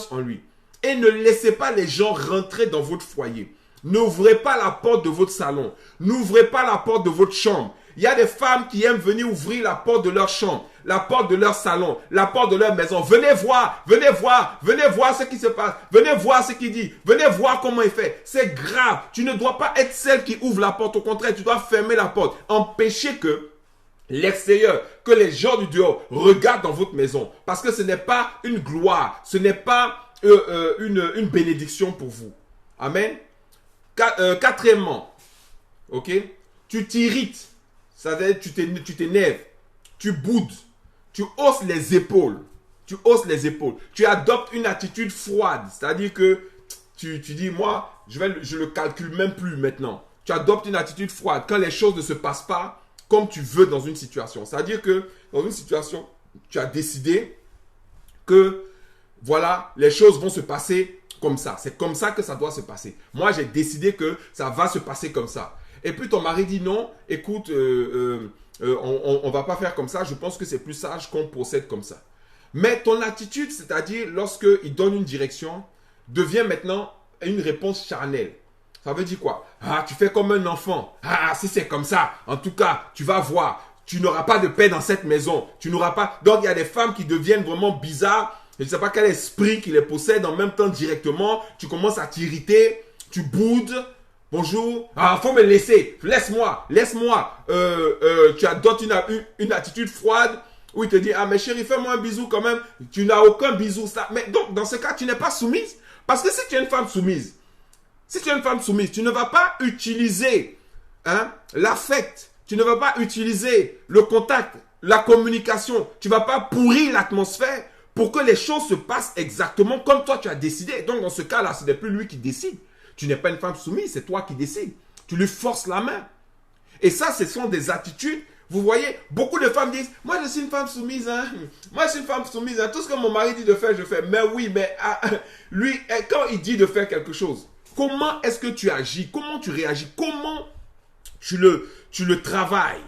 en lui. Et ne laissez pas les gens rentrer dans votre foyer. N'ouvrez pas la porte de votre salon. N'ouvrez pas la porte de votre chambre. Il y a des femmes qui aiment venir ouvrir la porte de leur chambre, la porte de leur salon, la porte de leur maison. Venez voir ce qui se passe. Venez voir ce qu'il dit. Venez voir comment il fait. C'est grave. Tu ne dois pas être celle qui ouvre la porte. Au contraire, tu dois fermer la porte. Empêcher que l'extérieur, que les gens du dehors regardent dans votre maison. Parce que ce n'est pas une gloire. Ce n'est pas une bénédiction pour vous. Amen. Quatrièmement, ok, tu t'irrites, ça veut dire tu t'énerves, tu boudes, tu hausses les épaules, tu adoptes une attitude froide, c'est-à-dire que tu dis, moi, je le calcule même plus maintenant. Tu adoptes une attitude froide quand les choses ne se passent pas comme tu veux dans une situation. C'est-à-dire que dans une situation, tu as décidé que, voilà, les choses vont se passer comme ça. C'est comme ça que ça doit se passer. Moi, j'ai décidé que ça va se passer comme ça. Et puis ton mari dit non, écoute, on va pas faire comme ça. Je pense que c'est plus sage qu'on procède comme ça. Mais ton attitude, c'est-à-dire lorsqu'il donne une direction, devient maintenant une réponse charnelle. Ça veut dire quoi? Ah, tu fais comme un enfant. Ah, si c'est comme ça, en tout cas, tu vas voir. Tu n'auras pas de paix dans cette maison. Tu n'auras pas... Donc, il y a des femmes qui deviennent vraiment bizarres. Je ne sais pas quel esprit qui les possède en même temps directement. Tu commences à t'irriter. Tu boudes. Bonjour. Ah, faut me laisser. Laisse-moi. Tu adoptes une attitude froide où il te dit, ah, mais chérie, fais-moi un bisou quand même. Tu n'as aucun bisou. Ça. Mais donc, dans ce cas, tu n'es pas soumise. Parce que si tu es une femme soumise, tu ne vas pas utiliser l'affect. Tu ne vas pas utiliser le contact, la communication. Tu ne vas pas pourrir l'atmosphère pour que les choses se passent exactement comme toi tu as décidé. Donc, dans ce cas-là, ce n'est plus lui qui décide. Tu n'es pas une femme soumise, c'est toi qui décides. Tu lui forces la main. Et ça, ce sont des attitudes. Vous voyez, beaucoup de femmes disent, moi je suis une femme soumise. Moi je suis une femme soumise. Tout ce que mon mari dit de faire, je fais. Mais oui, mais lui, quand il dit de faire quelque chose, comment est-ce que tu agis? Comment tu réagis? Comment tu le travailles?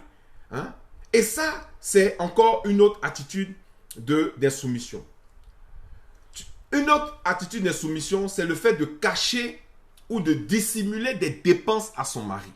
Et ça, c'est encore une autre attitude d'insoumission. Une autre attitude d'insoumission, c'est le fait de cacher ou de dissimuler des dépenses à son mari.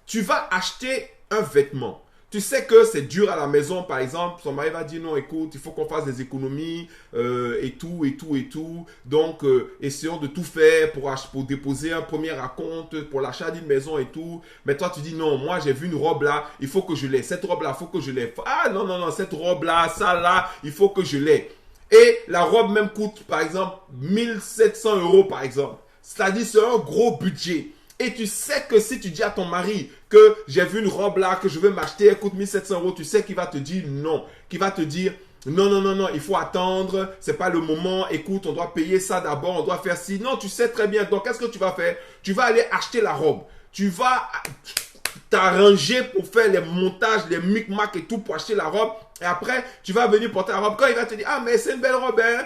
Tu vas acheter un vêtement. Tu sais que c'est dur à la maison, par exemple. Son mari va dire non, écoute, il faut qu'on fasse des économies et tout, et tout, et tout. Donc, essayons de tout faire pour déposer un premier acompte pour l'achat d'une maison et tout. Mais toi, tu dis non, moi, j'ai vu une robe là, il faut que je l'ai. Cette robe là, il faut que je l'ai. Ah non, non, non, cette robe là, ça là, il faut que je l'ai. Et la robe même coûte, par exemple, 1700 euros, par exemple. C'est-à-dire, c'est un gros budget. Et tu sais que si tu dis à ton mari que j'ai vu une robe là que je veux m'acheter, elle coûte 1700 euros, tu sais qu'il va te dire non. Qu'il va te dire non, non, non, non, il faut attendre, c'est pas le moment, écoute, on doit payer ça d'abord, on doit faire ci. Non, tu sais très bien. Donc, qu'est-ce que tu vas faire? Tu vas aller acheter la robe. Tu vas t'arranger pour faire les montages, les micmacs et tout pour acheter la robe. Et après, tu vas venir porter la robe. Quand il va te dire, ah, mais c'est une belle robe, hein,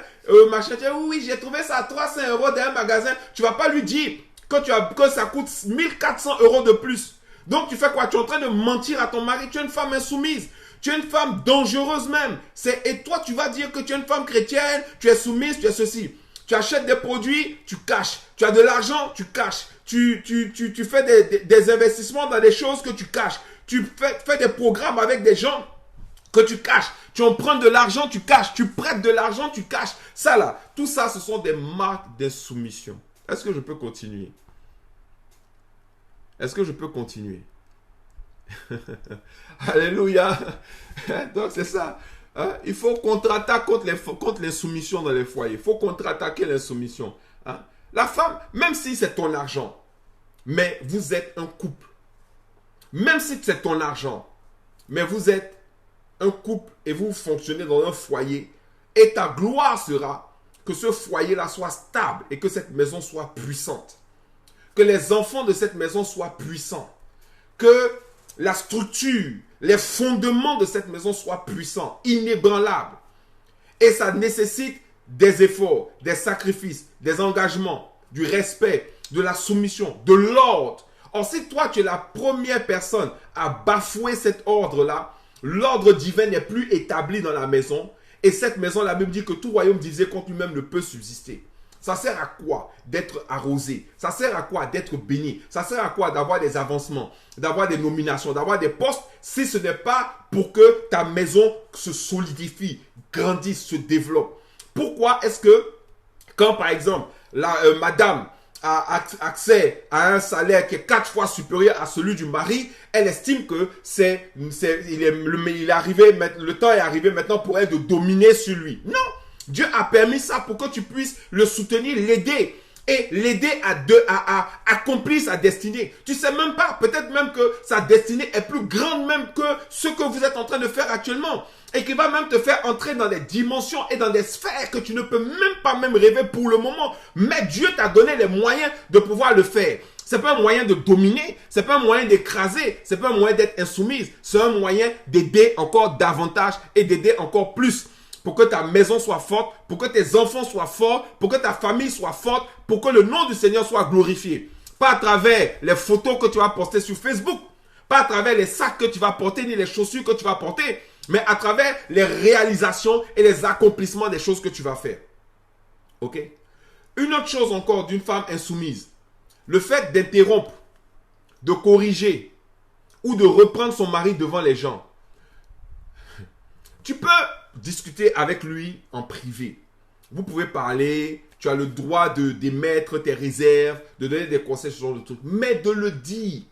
machin, tu dis, oui, j'ai trouvé ça à 300 euros dans un magasin. Tu vas pas lui dire que ça coûte 1400 euros de plus. Donc, tu fais quoi? Tu es en train de mentir à ton mari. Tu es une femme insoumise. Tu es une femme dangereuse même. Et toi, tu vas dire que tu es une femme chrétienne, tu es soumise, tu es ceci. Tu achètes des produits, tu caches. Tu as de l'argent, tu caches. Tu fais des investissements dans des choses que tu caches. Tu fais des programmes avec des gens que tu caches. Tu empruntes de l'argent, tu caches. Tu prêtes de l'argent, tu caches. Ça là, tout ça, ce sont des marques d'insoumission. Est-ce que je peux continuer? Est-ce que je peux continuer? Alléluia. Donc c'est ça. Hein? Il faut contre-attaquer contre l'insoumission dans les foyers. Il faut contre-attaquer l'insoumission. Hein? La femme, même si c'est ton argent, mais vous êtes un couple. Même si c'est ton argent, mais vous êtes un couple et vous fonctionnez dans un foyer, et ta gloire sera que ce foyer-là soit stable et que cette maison soit puissante. Que les enfants de cette maison soient puissants. Que la structure, les fondements de cette maison soient puissants, inébranlables. Et ça nécessite des efforts, des sacrifices, des engagements, du respect, de la soumission, de l'ordre. Or, si toi, tu es la première personne à bafouer cet ordre-là, l'ordre divin n'est plus établi dans la maison. Et cette maison, la Bible dit que tout royaume divisé contre lui-même ne peut subsister. Ça sert à quoi d'être arrosé? Ça sert à quoi d'être béni? Ça sert à quoi d'avoir des avancements, d'avoir des nominations, d'avoir des postes, si ce n'est pas pour que ta maison se solidifie, grandisse, se développe? Pourquoi est-ce que quand par exemple madame a accès à un salaire qui est 4 fois supérieur à celui du mari, elle estime que le temps est arrivé maintenant pour elle de dominer sur lui? Non! Dieu a permis ça pour que tu puisses le soutenir, l'aider. Et l'aider à accomplir sa destinée. Tu sais même pas, peut-être même que sa destinée est plus grande même que ce que vous êtes en train de faire actuellement. Et qui va même te faire entrer dans des dimensions et dans des sphères que tu ne peux même pas même rêver pour le moment. Mais Dieu t'a donné les moyens de pouvoir le faire. C'est pas un moyen de dominer, c'est pas un moyen d'écraser, c'est pas un moyen d'être insoumise. C'est un moyen d'aider encore davantage et d'aider encore plus. Pour que ta maison soit forte, pour que tes enfants soient forts, pour que ta famille soit forte, pour que le nom du Seigneur soit glorifié. Pas à travers les photos que tu vas poster sur Facebook, pas à travers les sacs que tu vas porter, ni les chaussures que tu vas porter, mais à travers les réalisations et les accomplissements des choses que tu vas faire. Ok? Une autre chose encore d'une femme insoumise, le fait d'interrompre, de corriger ou de reprendre son mari devant les gens. Tu peux discuter avec lui en privé. Vous pouvez parler, tu as le droit d'émettre tes réserves, de donner des conseils, ce genre de trucs. Mais de le dire,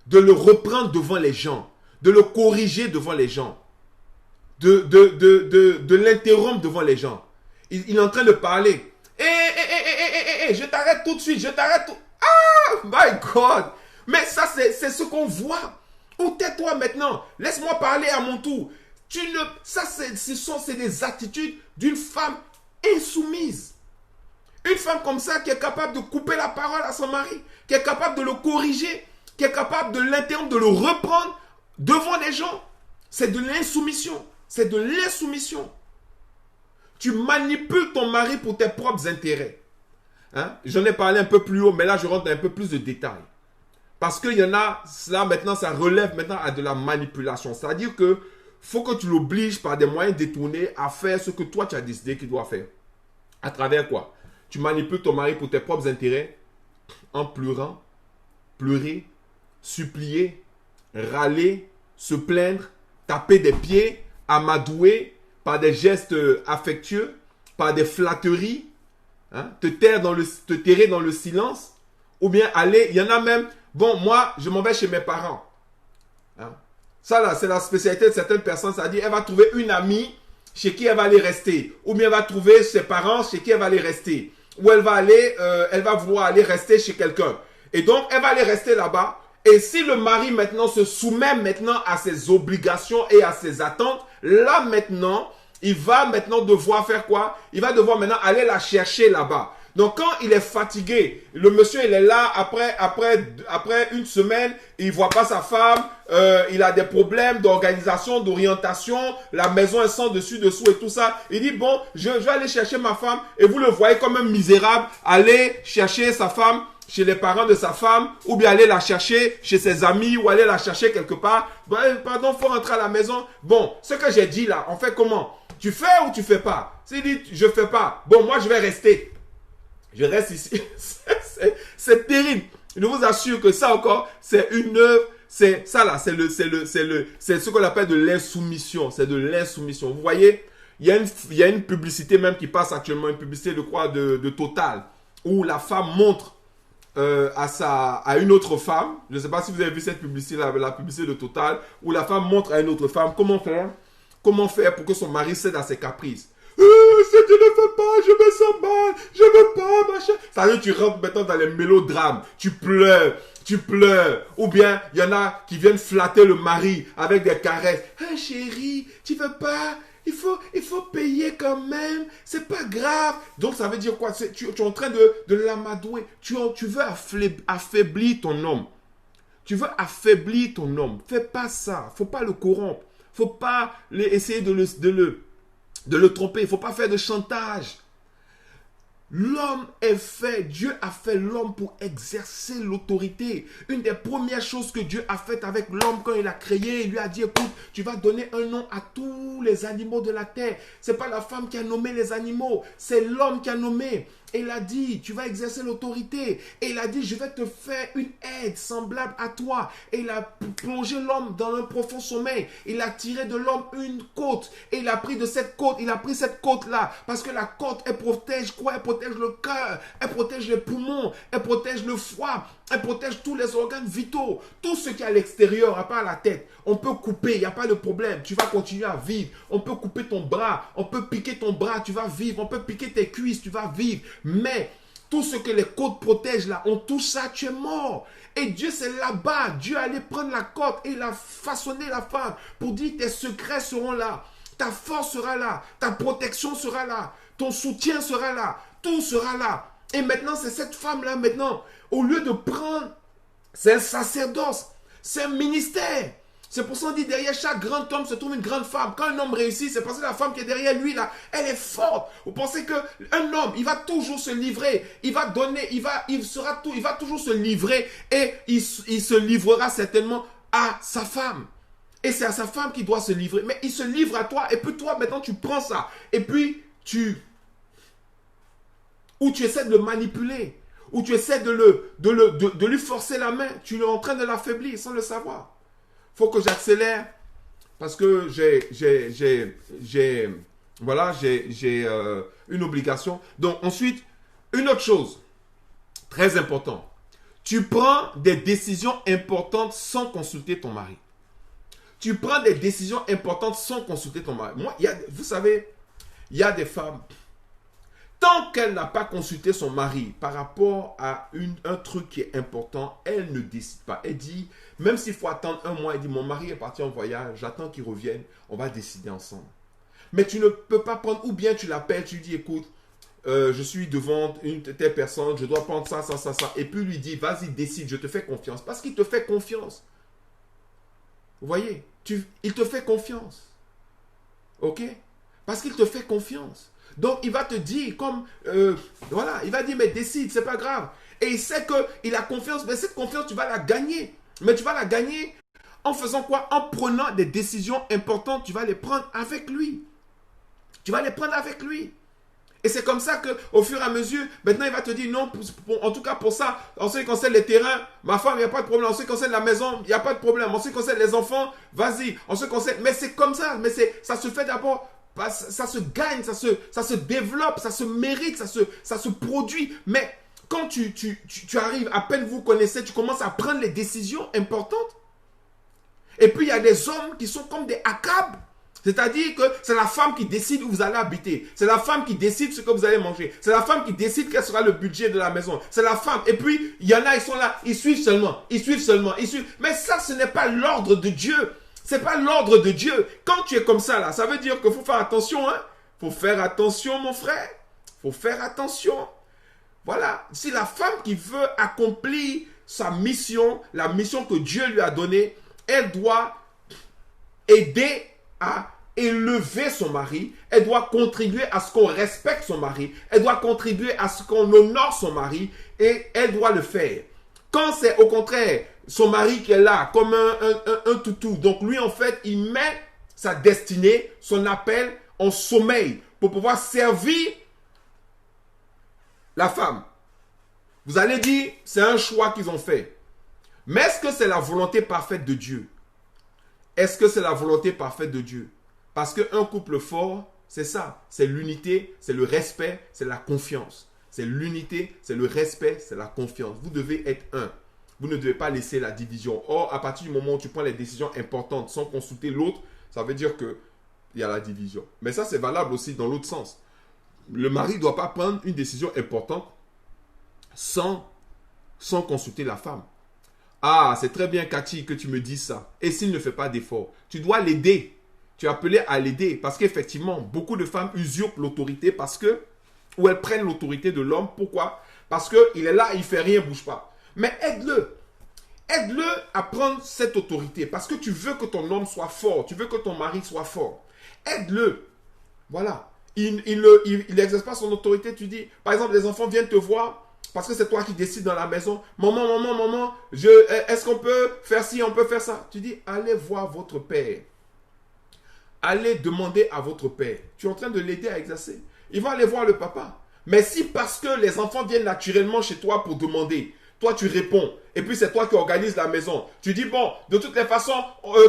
de le reprendre devant les gens, de le corriger devant les gens, de l'interrompre devant les gens. Il est en train de parler. Je t'arrête tout de suite, je t'arrête tout. Ah, my God. Mais ça, c'est ce qu'on voit. Ou tais-toi maintenant, laisse-moi parler à mon tour. C'est des attitudes d'une femme insoumise. Une femme comme ça qui est capable de couper la parole à son mari, qui est capable de le corriger, qui est capable de l'interrompre, de le reprendre devant les gens. C'est de l'insoumission. C'est de l'insoumission. Tu manipules ton mari pour tes propres intérêts. Hein? J'en ai parlé un peu plus haut, mais là je rentre dans un peu plus de détails. Parce qu'il y en a, là maintenant ça relève maintenant à de la manipulation. C'est-à-dire que faut que tu l'obliges par des moyens détournés à faire ce que toi tu as décidé qu'il doit faire. À travers quoi? Tu manipules ton mari pour tes propres intérêts en pleurant, pleurer, supplier, râler, se plaindre, taper des pieds, amadouer par des gestes affectueux, par des flatteries, hein, te terrer dans le silence, ou bien aller, il y en a même, bon, moi, je m'en vais chez mes parents. Hein. Ça, là, c'est la spécialité de certaines personnes, c'est-à-dire, elle va trouver une amie chez qui elle va aller rester, ou bien elle va trouver ses parents chez qui elle va aller rester, ou elle va vouloir aller rester chez quelqu'un. Et donc, elle va aller rester là-bas. Et si le mari maintenant se soumet maintenant à ses obligations et à ses attentes, là maintenant, il va maintenant devoir faire quoi? Il va devoir maintenant aller la chercher là-bas. Donc quand il est fatigué, le monsieur il est là après une semaine, il voit pas sa femme, il a des problèmes d'organisation, d'orientation, la maison est sans dessus dessous et tout ça. Il dit bon, je vais aller chercher ma femme et vous le voyez comme un misérable aller chercher sa femme chez les parents de sa femme, ou bien aller la chercher chez ses amis, ou aller la chercher quelque part. Ben, pardon, faut rentrer à la maison. Bon, ce que j'ai dit là, on fait comment? Tu fais ou tu fais pas? S'il dit, je fais pas. Bon, moi, je vais rester. Je reste ici. C'est terrible. Je vous assure que ça encore, c'est une œuvre. C'est ça là, c'est ce qu'on appelle de l'insoumission. C'est de l'insoumission. Vous voyez, il y a une publicité même qui passe actuellement, une publicité, je crois, de Total, où la femme montre à une autre femme. Je ne sais pas si vous avez vu cette publicité, la publicité de Total, où la femme montre à une autre femme comment faire pour que son mari cède à ses caprices. Si tu ne fais pas, je me sens mal, je veux pas, machin. Ça veut dire tu rentres maintenant dans les mélodrames, tu pleures. Ou bien, il y en a qui viennent flatter le mari avec des caresses. Hey, chérie, tu veux pas? Il faut payer quand même. C'est pas grave. Donc, ça veut dire quoi? Tu es en train de l'amadouer. Tu veux affaiblir ton homme. Tu veux affaiblir ton homme. Fais pas ça. Faut pas le corrompre. Faut pas essayer de le tromper. Il faut pas faire de chantage. L'homme est fait, Dieu a fait l'homme pour exercer l'autorité. Une des premières choses que Dieu a faites avec l'homme quand il a créé, il lui a dit, écoute, tu vas donner un nom à tous les animaux de la terre. C'est pas la femme qui a nommé les animaux, c'est l'homme qui a nommé. Et il a dit, tu vas exercer l'autorité. Et il a dit, je vais te faire une aide semblable à toi. Et il a plongé l'homme dans un profond sommeil. Il a tiré de l'homme une côte. Et il a pris de cette côte, il a pris cette côte-là. Parce que la côte, elle protège quoi? Elle protège le cœur, elle protège les poumons, elle protège le foie, elle protège tous les organes vitaux. Tout ce qui est à l'extérieur, à part la tête, on peut couper, il n'y a pas de problème. Tu vas continuer à vivre. On peut couper ton bras, on peut piquer ton bras, tu vas vivre. On peut piquer tes cuisses, tu vas vivre. Mais tout ce que les côtes protègent là, on touche ça, tu es mort. Et Dieu, c'est là-bas. Dieu allait prendre la côte et il a façonné la femme pour dire tes secrets seront là. Ta force sera là. Ta protection sera là. Ton soutien sera là. Tout sera là. Et maintenant, c'est cette femme-là, maintenant, au lieu de prendre, c'est un sacerdoce, c'est un ministère. C'est pour ça qu'on dit derrière chaque grand homme se trouve une grande femme. Quand un homme réussit, c'est parce que la femme qui est derrière lui, là, elle est forte. Vous pensez qu'un homme, il va toujours se livrer, il va donner, il va toujours se livrer et il se livrera certainement à sa femme. Et c'est à sa femme qu'il doit se livrer. Mais il se livre à toi et puis toi, maintenant, tu prends ça. Et puis, ou tu essaies de le manipuler, ou tu essaies de lui forcer la main, tu es en train de l'affaiblir sans le savoir. Il faut que j'accélère parce que j'ai une obligation. Donc ensuite, une autre chose très importante. Tu prends des décisions importantes sans consulter ton mari. Tu prends des décisions importantes sans consulter ton mari. Moi, vous savez, il y a des femmes, tant qu'elle n'a pas consulté son mari par rapport à un truc qui est important, elle ne décide pas. Elle dit, même s'il faut attendre un mois, elle dit, mon mari est parti en voyage, j'attends qu'il revienne, on va décider ensemble. Mais tu ne peux pas prendre, ou bien tu l'appelles, tu lui dis, écoute, je suis devant une telle personne, je dois prendre ça, et puis lui dit, vas-y, décide, je te fais confiance. Parce qu'il te fait confiance. Vous voyez, il te fait confiance. Ok? Parce qu'il te fait confiance. Donc, il va te dire, il va dire, mais décide, c'est pas grave. Et il sait qu'il a confiance, mais cette confiance, tu vas la gagner. Mais tu vas la gagner en faisant quoi? En prenant des décisions importantes, tu vas les prendre avec lui. Tu vas les prendre avec lui. Et c'est comme ça qu'au fur et à mesure, maintenant il va te dire non, en tout cas pour ça, en ce qui concerne les terrains, ma femme, il n'y a pas de problème. En ce qui concerne la maison, il n'y a pas de problème. En ce qui concerne les enfants, vas-y. En ce qui concerne... Mais c'est comme ça, ça se fait d'abord, ça se gagne, ça se développe, ça se mérite, ça se produit. Mais quand tu arrives, à peine vous connaissez, tu commences à prendre les décisions importantes. Et puis il y a des hommes qui sont comme des Akab. C'est-à-dire que c'est la femme qui décide où vous allez habiter. C'est la femme qui décide ce que vous allez manger. C'est la femme qui décide quel sera le budget de la maison. C'est la femme. Et puis, il y en a, ils sont là, ils suivent seulement. Mais ça, ce n'est pas l'ordre de Dieu. C'est pas l'ordre de Dieu. Quand tu es comme ça, là, ça veut dire qu'il faut faire attention, hein. Faut faire attention, mon frère. Faut faire attention. Voilà. Si la femme qui veut accomplir sa mission, la mission que Dieu lui a donnée, elle doit aider à élever son mari, elle doit contribuer à ce qu'on respecte son mari, elle doit contribuer à ce qu'on honore son mari, et elle doit le faire. Quand c'est au contraire son mari qui est là comme un toutou, donc lui en fait il met sa destinée, son appel en sommeil pour pouvoir servir la femme. Vous allez dire c'est un choix qu'ils ont fait, mais est-ce que c'est la volonté parfaite de Dieu? Est-ce que c'est la volonté parfaite de Dieu? Parce qu'un couple fort, c'est ça. C'est l'unité, c'est le respect, c'est la confiance. C'est l'unité, c'est le respect, c'est la confiance. Vous devez être un. Vous ne devez pas laisser la division. Or, à partir du moment où tu prends les décisions importantes sans consulter l'autre, ça veut dire qu'il y a la division. Mais ça, c'est valable aussi dans l'autre sens. Le mari ne doit pas prendre une décision importante sans consulter la femme. Ah, c'est très bien, Cathy, que tu me dises ça. Et s'il ne fait pas d'effort, tu dois l'aider. Tu es appelé à l'aider. Parce qu'effectivement, beaucoup de femmes usurpent l'autorité ou elles prennent l'autorité de l'homme. Pourquoi? Parce qu'il est là, il ne fait rien, bouge pas. Mais aide-le. Aide-le à prendre cette autorité. Parce que tu veux que ton homme soit fort. Tu veux que ton mari soit fort. Aide-le. Voilà. Il n'exerce pas son autorité. Tu dis, par exemple, les enfants viennent te voir. Parce que c'est toi qui décides dans la maison. Maman, est-ce qu'on peut faire ci, on peut faire ça? Tu dis, allez voir votre père. Allez demander à votre père. Tu es en train de l'aider à exercer. Il va aller voir le papa. Mais si parce que les enfants viennent naturellement chez toi pour demander, toi tu réponds, et puis c'est toi qui organises la maison. Tu dis, bon, de toutes les façons,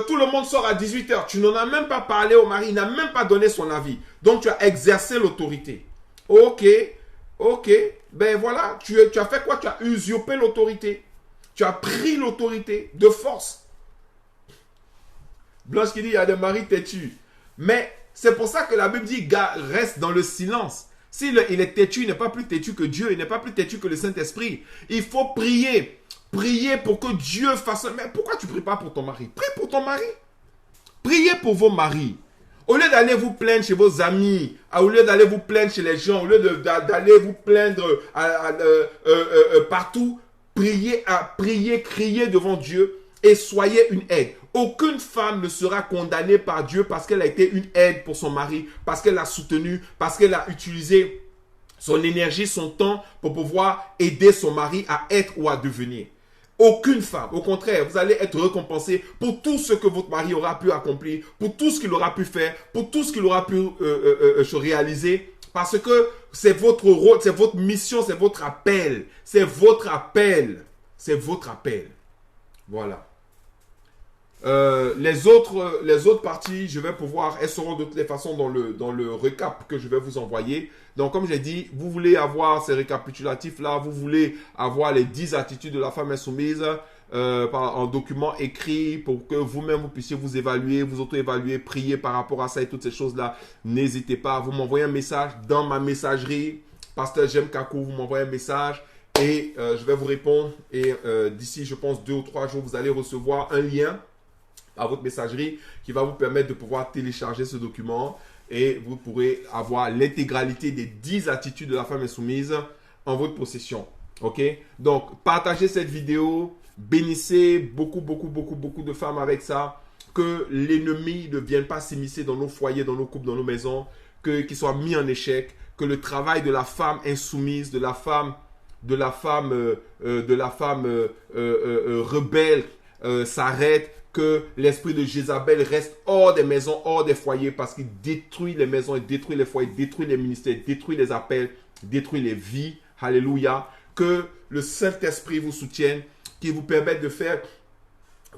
tout le monde sort à 18h. Tu n'en as même pas parlé au mari, il n'a même pas donné son avis. Donc tu as exercé l'autorité. Ok. Ben voilà, tu as fait quoi? Tu as usurpé l'autorité. Tu as pris l'autorité de force. Blanche qui dit, il y a des maris têtus. Mais c'est pour ça que la Bible dit, gars, reste dans le silence. S'il est têtu, il n'est pas plus têtu que Dieu. Il n'est pas plus têtu que le Saint-Esprit. Il faut prier. Prier pour que Dieu fasse... Mais pourquoi tu ne pries pas pour ton mari? Prie pour ton mari. Priez pour vos maris. Au lieu d'aller vous plaindre chez vos amis, au lieu d'aller vous plaindre chez les gens, au lieu d'aller vous plaindre partout, priez, criez devant Dieu et soyez une aide. Aucune femme ne sera condamnée par Dieu parce qu'elle a été une aide pour son mari, parce qu'elle l'a soutenu, parce qu'elle a utilisé son énergie, son temps pour pouvoir aider son mari à être ou à devenir. Aucune femme. Au contraire, vous allez être récompensé pour tout ce que votre mari aura pu accomplir, pour tout ce qu'il aura pu faire, pour tout ce qu'il aura pu réaliser. Parce que c'est votre rôle, c'est votre mission, c'est votre appel. C'est votre appel. C'est votre appel. Voilà. Les autres parties, je vais pouvoir, elles seront de toutes les façons dans le récap que je vais vous envoyer. Donc, comme j'ai dit, vous voulez avoir ces récapitulatifs-là, vous voulez avoir les 10 attitudes de la femme insoumise en document écrit pour que vous-même, vous puissiez vous évaluer, vous auto-évaluer, prier par rapport à ça et toutes ces choses-là. N'hésitez pas, vous m'envoyez un message dans ma messagerie. Pasteur Jem Kakou, vous m'envoyez un message et je vais vous répondre. Et d'ici, je pense, 2 ou 3 jours, vous allez recevoir un lien à votre messagerie qui va vous permettre de pouvoir télécharger ce document et vous pourrez avoir l'intégralité des 10 attitudes de la femme insoumise en votre possession. Ok? Donc, partagez cette vidéo, bénissez beaucoup de femmes avec ça, que l'ennemi ne vienne pas s'immiscer dans nos foyers, dans nos couples, dans nos maisons, qu'il soit mis en échec, que le travail de la femme insoumise, de la femme rebelle, s'arrête, que l'esprit de Jézabel reste hors des maisons, hors des foyers, parce qu'il détruit les maisons, il détruit les foyers, il détruit les ministères, il détruit les appels, il détruit les vies. Alléluia. Que le Saint-Esprit vous soutienne, qu'il vous permette de faire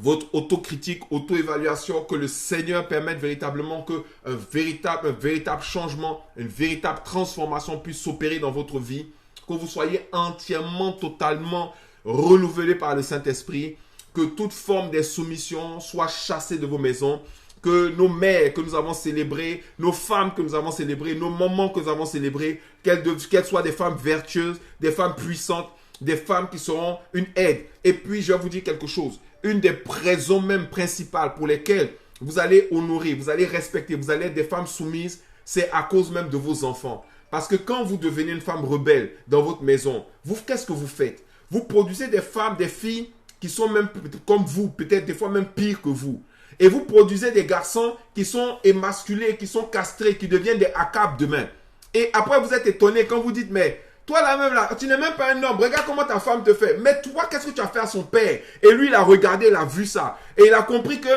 votre autocritique, auto-évaluation, que le Seigneur permette véritablement que un véritable changement, une véritable transformation puisse s'opérer dans votre vie, que vous soyez entièrement, totalement renouvelé par le Saint-Esprit, que toute forme d'insoumission soit chassée de vos maisons, que nos mères que nous avons célébrées, nos femmes que nous avons célébrées, nos mamans que nous avons célébrées, qu'elles soient des femmes vertueuses, des femmes puissantes, des femmes qui seront une aide. Et puis, je vais vous dire quelque chose. Une des raisons même principales pour lesquelles vous allez honorer, vous allez respecter, vous allez être des femmes soumises, c'est à cause même de vos enfants. Parce que quand vous devenez une femme rebelle dans votre maison, vous, qu'est-ce que vous faites? Vous produisez des femmes, des filles qui sont même comme vous, peut-être des fois même pires que vous. Et vous produisez des garçons qui sont émasculés, qui sont castrés, qui deviennent des ACAB demain. Et après, vous êtes étonné quand vous dites, mais toi là-même, là, tu n'es même pas un homme. Regarde comment ta femme te fait. Mais toi, qu'est-ce que tu as fait à son père? Et lui, il a regardé, il a vu ça. Et il a compris que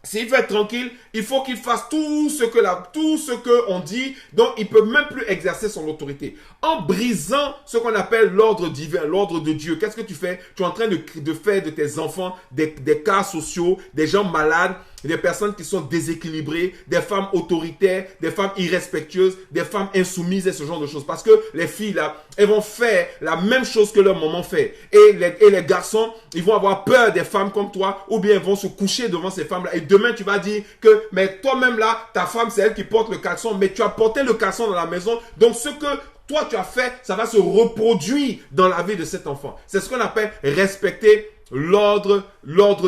s'il veut être tranquille, il faut qu'il fasse tout ce que on dit, donc il ne peut même plus exercer son autorité. En brisant ce qu'on appelle l'ordre divin, l'ordre de Dieu, qu'est-ce que tu fais? Tu es en train de faire de tes enfants des cas sociaux, des gens malades, des personnes qui sont déséquilibrées, des femmes autoritaires, des femmes irrespectueuses, des femmes insoumises et ce genre de choses. Parce que les filles là, elles vont faire la même chose que leur maman fait. Et les garçons, ils vont avoir peur des femmes comme toi, ou bien ils vont se coucher devant ces femmes-là. Et demain, tu vas dire que, mais toi-même là, ta femme, c'est elle qui porte le caleçon, mais tu as porté le caleçon dans la maison. Donc, ce que toi, tu as fait, ça va se reproduire dans la vie de cet enfant. C'est ce qu'on appelle respecter l'ordre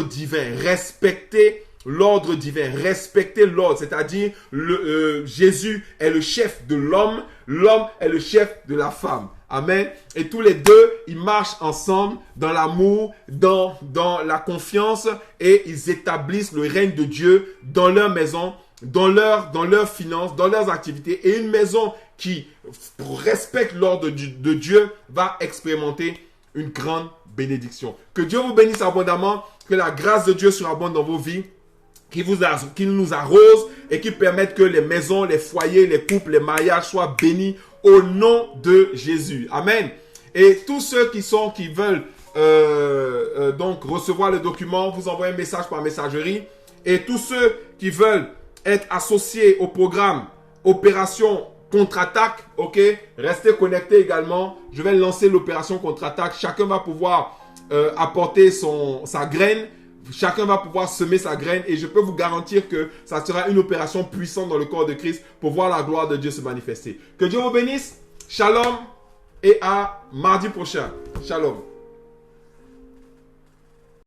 divin. Respecter l'ordre divin, respecter l'ordre, c'est-à-dire Jésus est le chef de l'homme, l'homme est le chef de la femme. Amen. Et tous les deux, ils marchent ensemble dans l'amour, dans la confiance et ils établissent le règne de Dieu dans leur maison, dans leurs finances, dans leurs activités. Et une maison qui respecte l'ordre de Dieu va expérimenter une grande bénédiction. Que Dieu vous bénisse abondamment, que la grâce de Dieu surabonde dans vos vies, qu'il nous arrose et qu'il permette que les maisons, les foyers, les couples, les mariages soient bénis au nom de Jésus. Amen. Et tous ceux qui veulent donc recevoir le document, vous envoyez un message par messagerie. Et tous ceux qui veulent être associés au programme Opération Contre-Attaque, ok, restez connectés également. Je vais lancer l'opération Contre-Attaque. Chacun va pouvoir apporter sa graine. Chacun va pouvoir semer sa graine et je peux vous garantir que ça sera une opération puissante dans le corps de Christ pour voir la gloire de Dieu se manifester. Que Dieu vous bénisse. Shalom et à mardi prochain. Shalom.